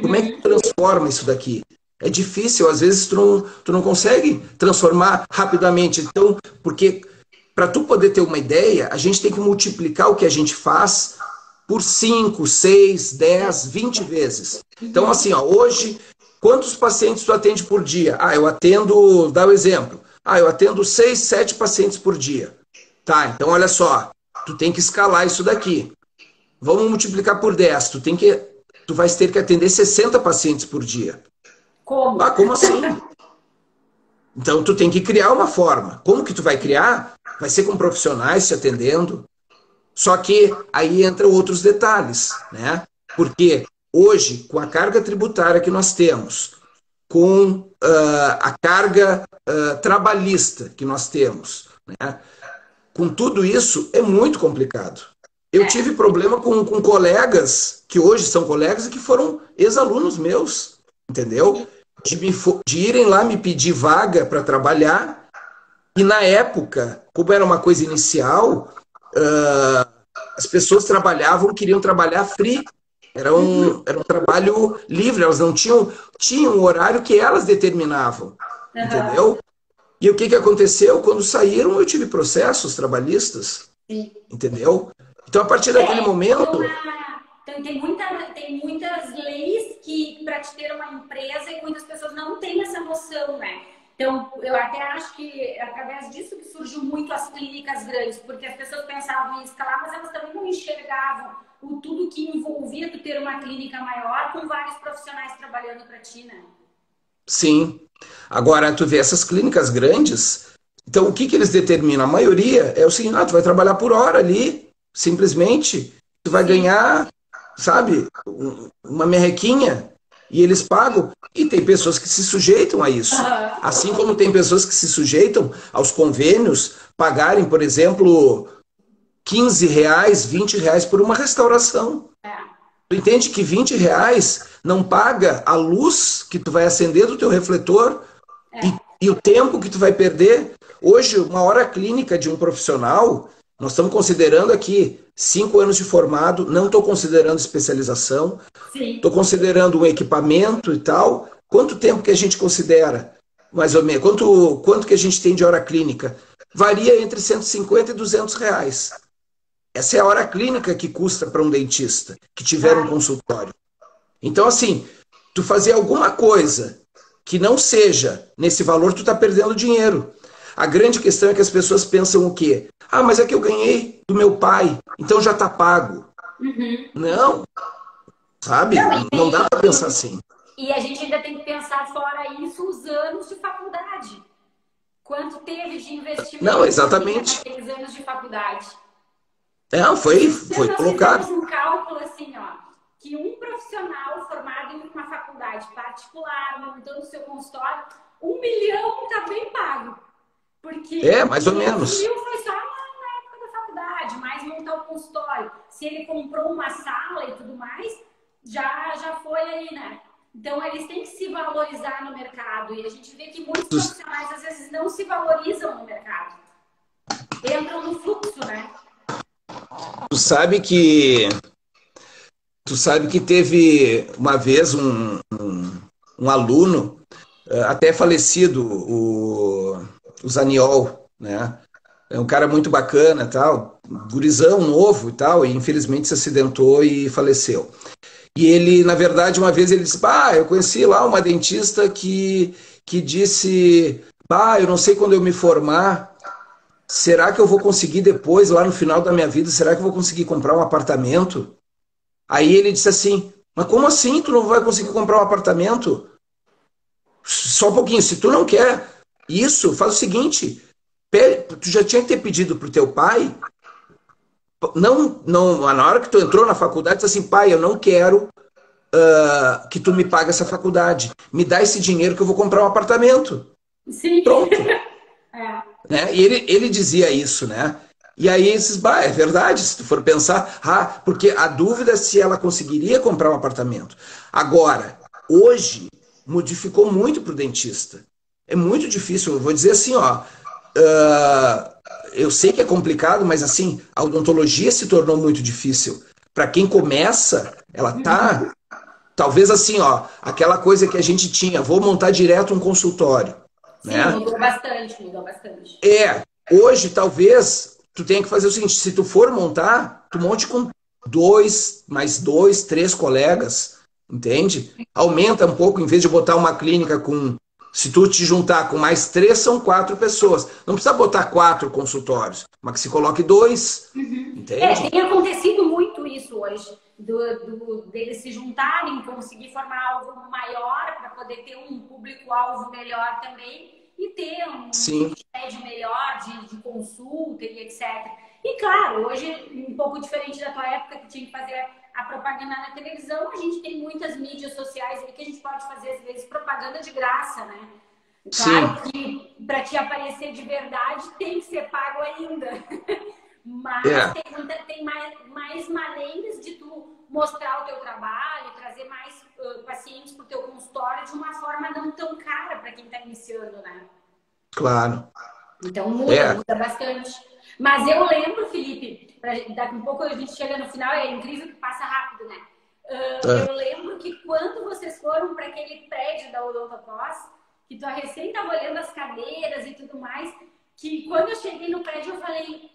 Como é que tu transforma isso daqui? É difícil, às vezes tu não consegue transformar rapidamente. Então, porque para tu poder ter uma ideia, a gente tem que multiplicar o que a gente faz por 5, 6, 10, 20 vezes. Então, assim, ó, hoje, quantos pacientes tu atende por dia? Eu atendo, dá o exemplo. Eu atendo 6, 7 pacientes por dia. Tá, então olha só, tu tem que escalar isso daqui. Vamos multiplicar por 10. Tu vais ter que atender 60 pacientes por dia. Como? Como assim? Então tu tem que criar uma forma. Como que tu vai criar? Vai ser com profissionais te atendendo. Só que aí entram outros detalhes, né? Porque hoje, com a carga tributária que nós temos, com a carga trabalhista que nós temos, né? Com tudo isso, é muito complicado. Eu tive problema com colegas que hoje são colegas e que foram ex-alunos meus, entendeu? De irem lá me pedir vaga para trabalhar, e na época, como era uma coisa inicial, as pessoas queriam trabalhar free. Era um trabalho livre, elas não tinham um horário que elas determinavam, entendeu? E o que aconteceu? Quando saíram, eu tive processos trabalhistas, entendeu? Então, a partir daquele momento... Tem muitas leis que, para te ter uma empresa, e muitas pessoas não têm essa noção, né? Então, eu até acho que é através disso que surgiu muito as clínicas grandes, porque as pessoas pensavam em escalar, mas elas também não enxergavam o tudo que envolvia tu ter uma clínica maior com vários profissionais trabalhando para ti, né? Sim. Agora, tu vê essas clínicas grandes, então o que eles determinam? A maioria é o seguinte: tu vai trabalhar por hora ali, simplesmente, tu vai ganhar, sabe, uma merrequinha, e eles pagam. E tem pessoas que se sujeitam a isso. Assim como tem pessoas que se sujeitam aos convênios pagarem, por exemplo, R$ 15, R$ 20 por uma restauração. Tu entende que R$ 20 não paga a luz que tu vai acender do teu refletor e o tempo que tu vai perder. Hoje, uma hora clínica de um profissional, nós estamos considerando aqui 5 anos de formado, não estou considerando especialização, estou considerando um equipamento e tal. Quanto tempo que a gente considera? Mais ou menos. Quanto que a gente tem de hora clínica? Varia entre 150 e R$ 200. Essa é a hora clínica que custa para um dentista que tiver um consultório. Então, assim, tu fazer alguma coisa que não seja nesse valor, tu está perdendo dinheiro. A grande questão é que as pessoas pensam o quê? Ah, mas é que eu ganhei do meu pai, então já está pago. Não, sabe? Não dá para pensar assim. E a gente ainda tem que pensar fora isso os anos de faculdade. Quanto teve de investimento Não, exatamente. naqueles anos de faculdade? Não, foi colocado. Nós fizemos um cálculo assim, ó, que um profissional formado em uma faculdade particular, montando o seu consultório, 1 milhão está bem pago. Porque mais ou menos. 1 mil foi só na época da faculdade, mais montar o consultório. Se ele comprou uma sala e tudo mais, já foi aí, né? Então, eles têm que se valorizar no mercado. E a gente vê que muitos profissionais, às vezes, não se valorizam no mercado. Entram no fluxo, né? Tu sabe que teve uma vez um aluno, até falecido, o Zaniol, né? É um cara muito bacana, tal, gurizão novo e tal, e infelizmente se acidentou e faleceu. E ele, na verdade, uma vez ele disse, eu conheci lá uma dentista que disse, eu não sei quando eu me formar, será que eu vou conseguir depois, lá no final da minha vida, será que eu vou conseguir comprar um apartamento? Aí ele disse assim, mas como assim tu não vai conseguir comprar um apartamento? Só um pouquinho, se tu não quer isso, faz o seguinte, tu já tinha que ter pedido pro teu pai, não, na hora que tu entrou na faculdade, disse assim, pai, eu não quero que tu me pague essa faculdade, me dá esse dinheiro que eu vou comprar um apartamento. Sim. Pronto. Né? E ele dizia isso, né? E aí esses, é verdade, se tu for pensar, porque a dúvida é se ela conseguiria comprar um apartamento. Agora, hoje, modificou muito para o dentista. É muito difícil, eu vou dizer assim, eu sei que é complicado, mas assim, a odontologia se tornou muito difícil. Para quem começa, ela tá, talvez assim, aquela coisa que a gente tinha, vou montar direto um consultório. Sim, né? mudou bastante. Hoje talvez tu tenha que fazer o seguinte, se tu for montar, tu monte com 2, mais 2, 3 colegas, entende? Aumenta um pouco, em vez de botar uma clínica com, se tu te juntar com mais 3, são 4 pessoas. Não precisa botar 4 consultórios, mas que se coloque 2, entende? Tem acontecido muito isso hoje, deles se juntarem, conseguir formar algo maior para poder ter um público-alvo melhor também e ter um médio melhor de consulta e etc. E claro, hoje, um pouco diferente da tua época que tinha que fazer a propaganda na televisão, a gente tem muitas mídias sociais aí que a gente pode fazer, às vezes, propaganda de graça, né? Claro que para te aparecer de verdade tem que ser pago ainda. Mas tem mais maneiras de tu mostrar o teu trabalho, trazer mais pacientes para o teu consultório de uma forma não tão cara para quem está iniciando, né? Claro. Então muda bastante. Mas eu lembro, Felipe, daqui um pouco a gente chega no final, é incrível que passa rápido, né? Eu lembro que quando vocês foram para aquele prédio da Odontopós, que tu recém estava olhando as cadeiras e tudo mais, que quando eu cheguei no prédio eu falei,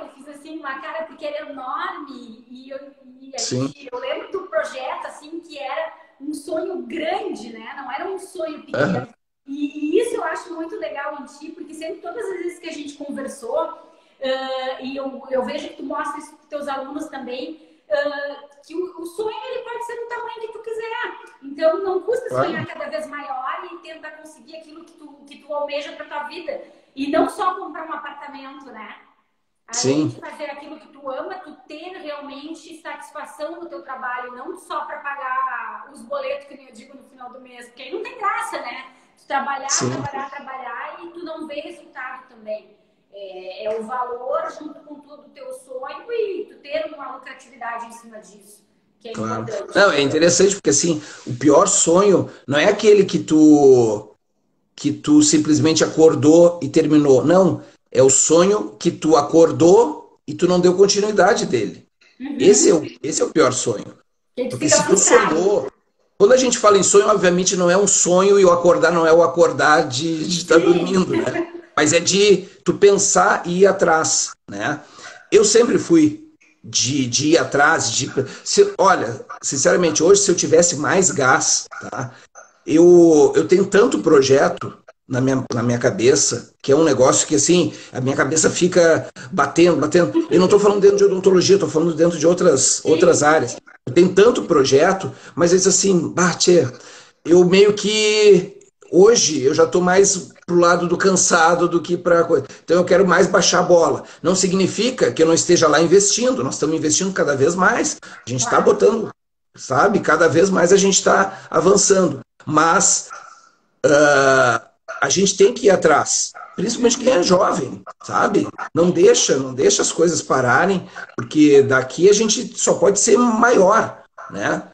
eu fiz assim uma cara porque era enorme e eu lembro do projeto assim que era um sonho grande, né? Não era um sonho pequeno. E isso eu acho muito legal em ti, porque sempre todas as vezes que a gente conversou e eu vejo que tu mostra isso para os teus alunos também, que o sonho ele pode ser do tamanho que tu quiser. Então não custa sonhar cada vez maior e tentar conseguir aquilo que tu almeja para tua vida. E não só comprar um apartamento, né? Além de sim, fazer aquilo que tu ama, tu ter realmente satisfação no teu trabalho, não só para pagar os boletos, que nem eu digo, no final do mês, porque aí não tem graça, né? Tu trabalhar, sim. trabalhar, trabalhar e tu não vê resultado também. É o valor junto com tudo o teu sonho e tu ter uma lucratividade em cima disso, que é Claro. importante. Não, é interessante porque assim, o pior sonho não é aquele que tu simplesmente acordou e terminou. Não, é o sonho que tu acordou e tu não deu continuidade dele. Esse é o pior sonho. E tu Porque fica se tu frustrado. sonhou, quando a gente fala em sonho, obviamente não é um sonho e o acordar não é o acordar de estar Sim. dormindo, né? Mas é de tu pensar e ir atrás, né? Eu sempre fui de ir atrás, olha, sinceramente, hoje se eu tivesse mais gás, tá? Eu tenho tanto projeto na minha cabeça, que é um negócio que, assim, a minha cabeça fica batendo, batendo. Eu não estou falando dentro de odontologia, estou falando dentro de outras Sim, áreas. Eu tenho tanto projeto, mas eles assim, bate, eu meio que hoje eu já estou mais pro lado do cansado do que para coisa. Então eu quero mais baixar a bola. Não significa que eu não esteja lá investindo. Nós estamos investindo cada vez mais. A gente está claro. botando, sabe? Cada vez mais a gente está avançando. Mas a gente tem que ir atrás, principalmente quem é jovem, sabe? Não deixa as coisas pararem, porque daqui a gente só pode ser maior, né?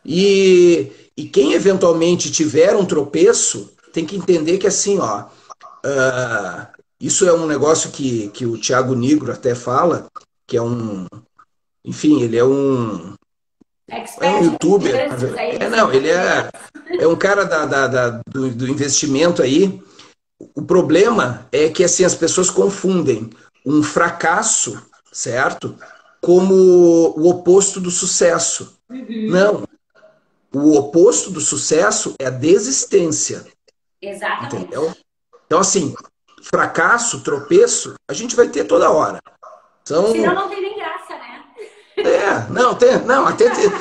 E quem eventualmente tiver um tropeço tem que entender que assim, ó, isso é um negócio que o Thiago Nigro até fala, que é enfim, ele é um Expert em youtuber. finanças aí dos Não, ele empreendedores. é um cara do investimento aí. O problema é que assim as pessoas confundem um fracasso, certo? Como o oposto do sucesso. Não, o oposto do sucesso é a desistência, Exatamente. entendeu? Então assim, fracasso, tropeço, a gente vai ter toda hora. Senão São não tem nem graça, né? não,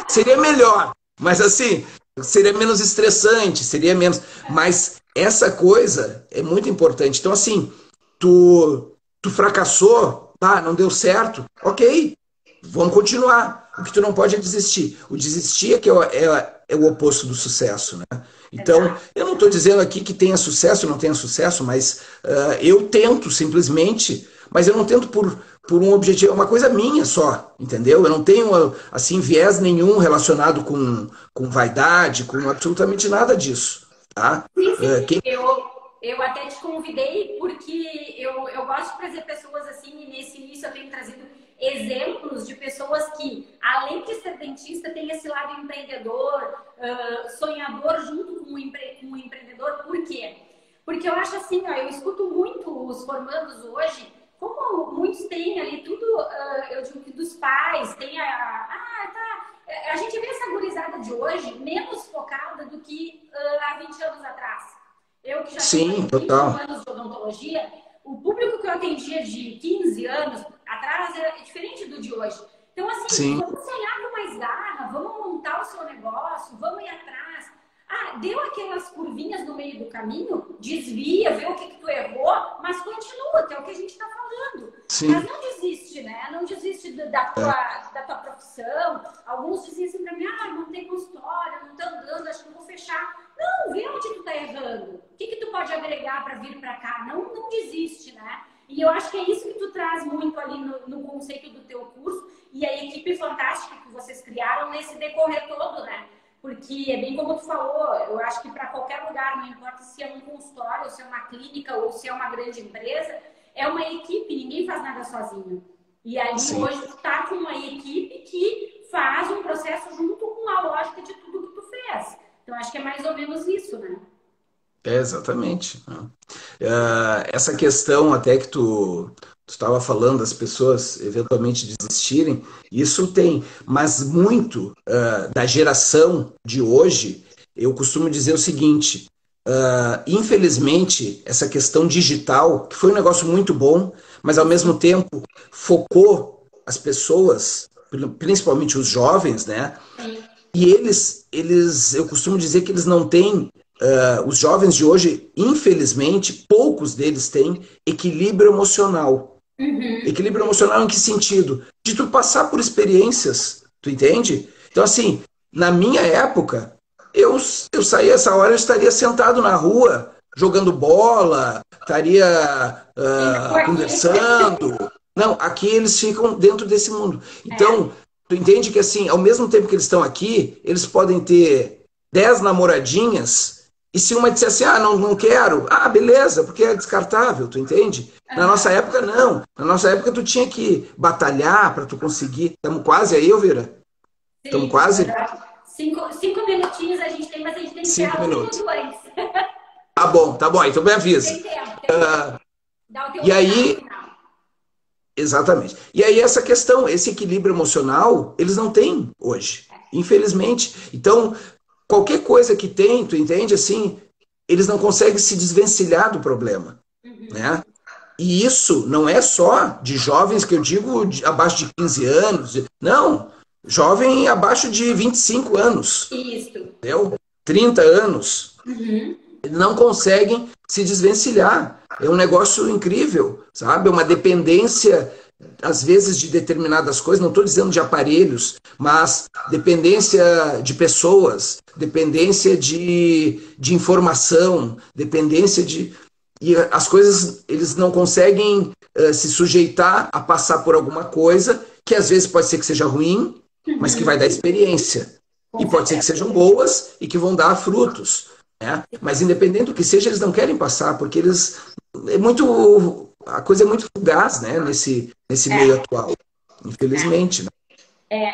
seria melhor, mas assim, seria menos estressante, seria menos, mas essa coisa é muito importante. Então assim, tu fracassou, tá, não deu certo, ok, vamos continuar. O que tu não pode é desistir. O desistir é que é o oposto do sucesso, né? Então, Exato. eu não estou dizendo aqui que tenha sucesso ou não tenha sucesso, mas eu tento simplesmente, mas eu não tento por um objetivo, é uma coisa minha só, entendeu? Eu não tenho, assim, viés nenhum relacionado com vaidade, com absolutamente nada disso, tá? Sim, sim. Quem... Eu até te convidei porque eu gosto de trazer pessoas assim, e nesse início eu tenho trazido exemplos de pessoas que, além de ser dentista, tem esse lado empreendedor, sonhador junto com o empreendedor. Por quê? Porque eu acho assim, ó, eu escuto muito os formandos hoje, como muitos têm ali tudo, eu digo que dos pais, tem a gente vê essa gurizada de hoje menos focada do que há 20 anos atrás. Eu que já tenho Sim, 21 total. anos de odontologia, o público que eu atendia de 15 anos atrás é diferente do de hoje. Então, assim, Sim, vamos sonhar com mais garra, vamos montar o seu negócio, vamos ir atrás. Ah, deu aquelas curvinhas no meio do caminho, desvia, vê o que tu errou, mas continua, que é o que a gente está falando. Mas sim. não desiste, né? Não desiste da tua profissão. Alguns dizem assim pra mim, não tem consultório, não tá andando, acho que eu vou fechar. Não, vê onde tu tá errando. O que tu pode agregar para vir para cá? Não desiste, né? E eu acho que é isso que tu traz muito ali no conceito do teu curso e a equipe fantástica que vocês criaram nesse decorrer todo, né? Porque é bem como tu falou, eu acho que para qualquer lugar, não importa se é um consultório, ou se é uma clínica, ou se é uma grande empresa, é uma equipe, ninguém faz nada sozinho. E aí Sim. hoje tu tá com uma equipe que faz um processo junto com a lógica de tudo que tu fez. Então acho que é mais ou menos isso, né? Exatamente, né? Essa questão até que tu estava falando, das pessoas eventualmente desistirem, isso tem, mas muito da geração de hoje, eu costumo dizer o seguinte: infelizmente, essa questão digital, que foi um negócio muito bom, mas ao mesmo tempo focou as pessoas, principalmente os jovens, né? Sim. E eu costumo dizer que eles não têm, os jovens de hoje, infelizmente, poucos deles têm equilíbrio emocional. Uhum. Equilíbrio emocional em que sentido? De tu passar por experiências, tu entende? Então, assim, na minha época, eu saía essa hora, eu estaria sentado na rua, jogando bola, estaria Então aqui. conversando. Não, aqui eles ficam dentro desse mundo. É. Então, tu entende que, assim, ao mesmo tempo que eles estão aqui, eles podem ter 10 namoradinhas, e se uma disser assim, ah, não, não quero, ah, beleza, porque é descartável, tu entende? Na nossa Aham. época, não. Na nossa época, tu tinha que batalhar para tu conseguir. Estamos quase aí, Elvira? Estamos Sim, quase? aham. 5 minutinhos a gente tem, mas a gente tem que Cinco encerrar um minutos. minuto antes. Tá bom, então me avisa. Tem tempo, tem tempo. Dá o teu E recado aí, final. exatamente. E aí, essa questão, esse equilíbrio emocional, eles não têm hoje, infelizmente. Então, qualquer coisa que tem, tu entende, assim, eles não conseguem se desvencilhar do problema, Uhum. né? E isso não é só de jovens que eu digo abaixo de 15 anos. Não, jovem abaixo de 25 anos, Isso. entendeu? 30 anos. Uhum. Não conseguem se desvencilhar. É um negócio incrível, sabe? É uma dependência, às vezes, de determinadas coisas. Não estou dizendo de aparelhos, mas dependência de pessoas, dependência de informação, dependência de. E as coisas, eles não conseguem se sujeitar a passar por alguma coisa que às vezes pode ser que seja ruim, mas que vai dar Uhum. experiência. E Com pode ser que certeza. sejam boas e que vão dar frutos, né? Mas independente do que seja, eles não querem passar, porque eles é muito a coisa é muito fugaz, né, nesse meio É. atual, infelizmente, né?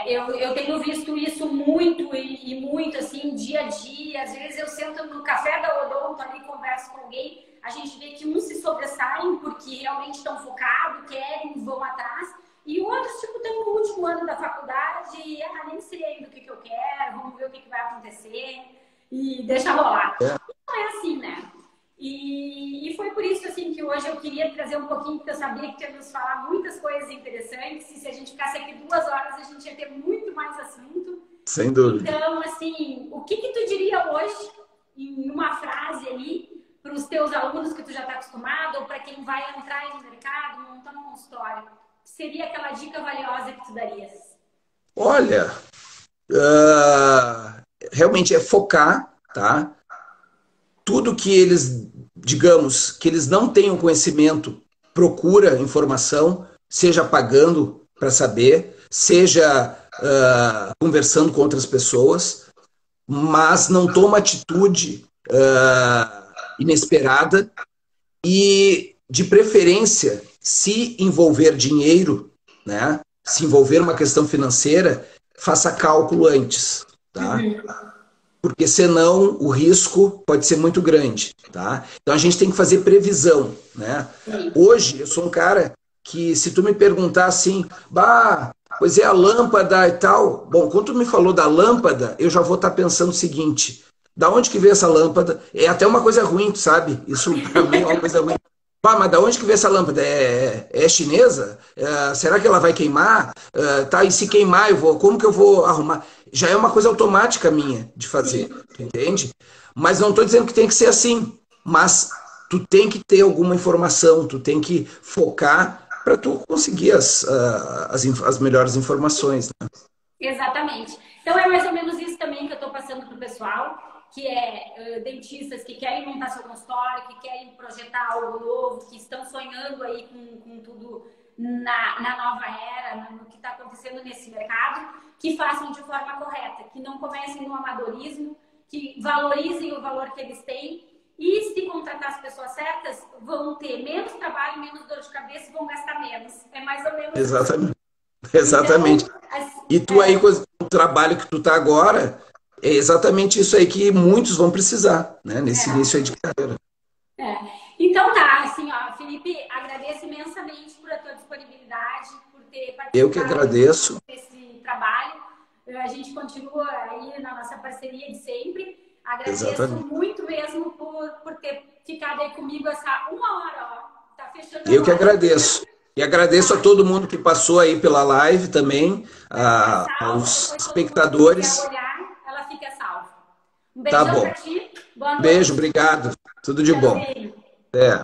Eu tenho visto isso muito e muito assim, dia a dia. Às vezes eu sento no café da Odonto ali, converso com alguém, a gente vê que uns se sobressaem porque realmente estão focados, querem, vão atrás, e outros, tipo, estão no último ano da faculdade e nem sei ainda o que eu quero, vamos ver o que vai acontecer e deixa rolar. É, E não é assim, né? E foi por isso assim que hoje eu queria trazer um pouquinho, porque eu sabia que ia nos falar muitas coisas interessantes. E se a gente ficasse aqui 2 horas, a gente ia ter muito mais assunto. sem dúvida. Então, assim, o que tu diria hoje, em uma frase ali, para os teus alunos que tu já está acostumado, ou para quem vai entrar no mercado, montar um consultório? Seria aquela dica valiosa que tu darias? Olha, realmente é focar, tá? Tudo que eles, digamos, que eles não tenham conhecimento, procura informação, seja pagando para saber, seja conversando com outras pessoas, mas não toma atitude inesperada e, de preferência, se envolver dinheiro, né? Se envolver uma questão financeira, faça cálculo antes, tá? Uhum. Porque senão o risco pode ser muito grande, tá? Então a gente tem que fazer previsão, né? Sim. Hoje eu sou um cara que se tu me perguntar assim, bah, pois é a lâmpada e tal, bom, quando tu me falou da lâmpada, eu já vou estar pensando o seguinte, da onde que veio essa lâmpada? É até uma coisa ruim, tu sabe? Isso para mim é uma coisa ruim. Pá, mas da onde que veio essa lâmpada? É chinesa? Será que ela vai queimar? Tá, e se queimar, como que eu vou arrumar? Já é uma coisa automática minha de fazer, Sim. tu entende? Mas não estou dizendo que tem que ser assim. Mas tu tem que ter alguma informação, tu tem que focar para tu conseguir as melhores informações, né? Exatamente. Então é mais ou menos isso também que eu estou passando para o pessoal, que é dentistas que querem montar seu consultório, que querem projetar algo novo, que estão sonhando aí com tudo na nova era, no que está acontecendo nesse mercado, que façam de forma correta, que não comecem no amadorismo, que valorizem o valor que eles têm e se contratar as pessoas certas, vão ter menos trabalho, menos dor de cabeça e vão gastar menos. É mais ou menos isso. Exatamente. Então, Exatamente. E tu aí, com o trabalho que tu tá agora, é exatamente isso aí que muitos vão precisar, né? Nesse início aí de carreira. é. Então tá, assim, ó, Felipe, agradeço imensamente por a tua disponibilidade, por ter Eu que participado agradeço. desse trabalho. A gente continua aí na nossa parceria de sempre. Agradeço Exatamente. muito mesmo por ter ficado aí comigo essa 1 hora, ó. Tá fechando Eu que agora. agradeço. E agradeço a Tá? todo mundo que passou aí pela live também, Vai ficar salva. aos Depois todo mundo que quiser espectadores. olhar, ela fica salva. Um Tá beijão bom. pra ti. Boa Beijo, noite. obrigado. Tudo de bom. Tchauzinho. É.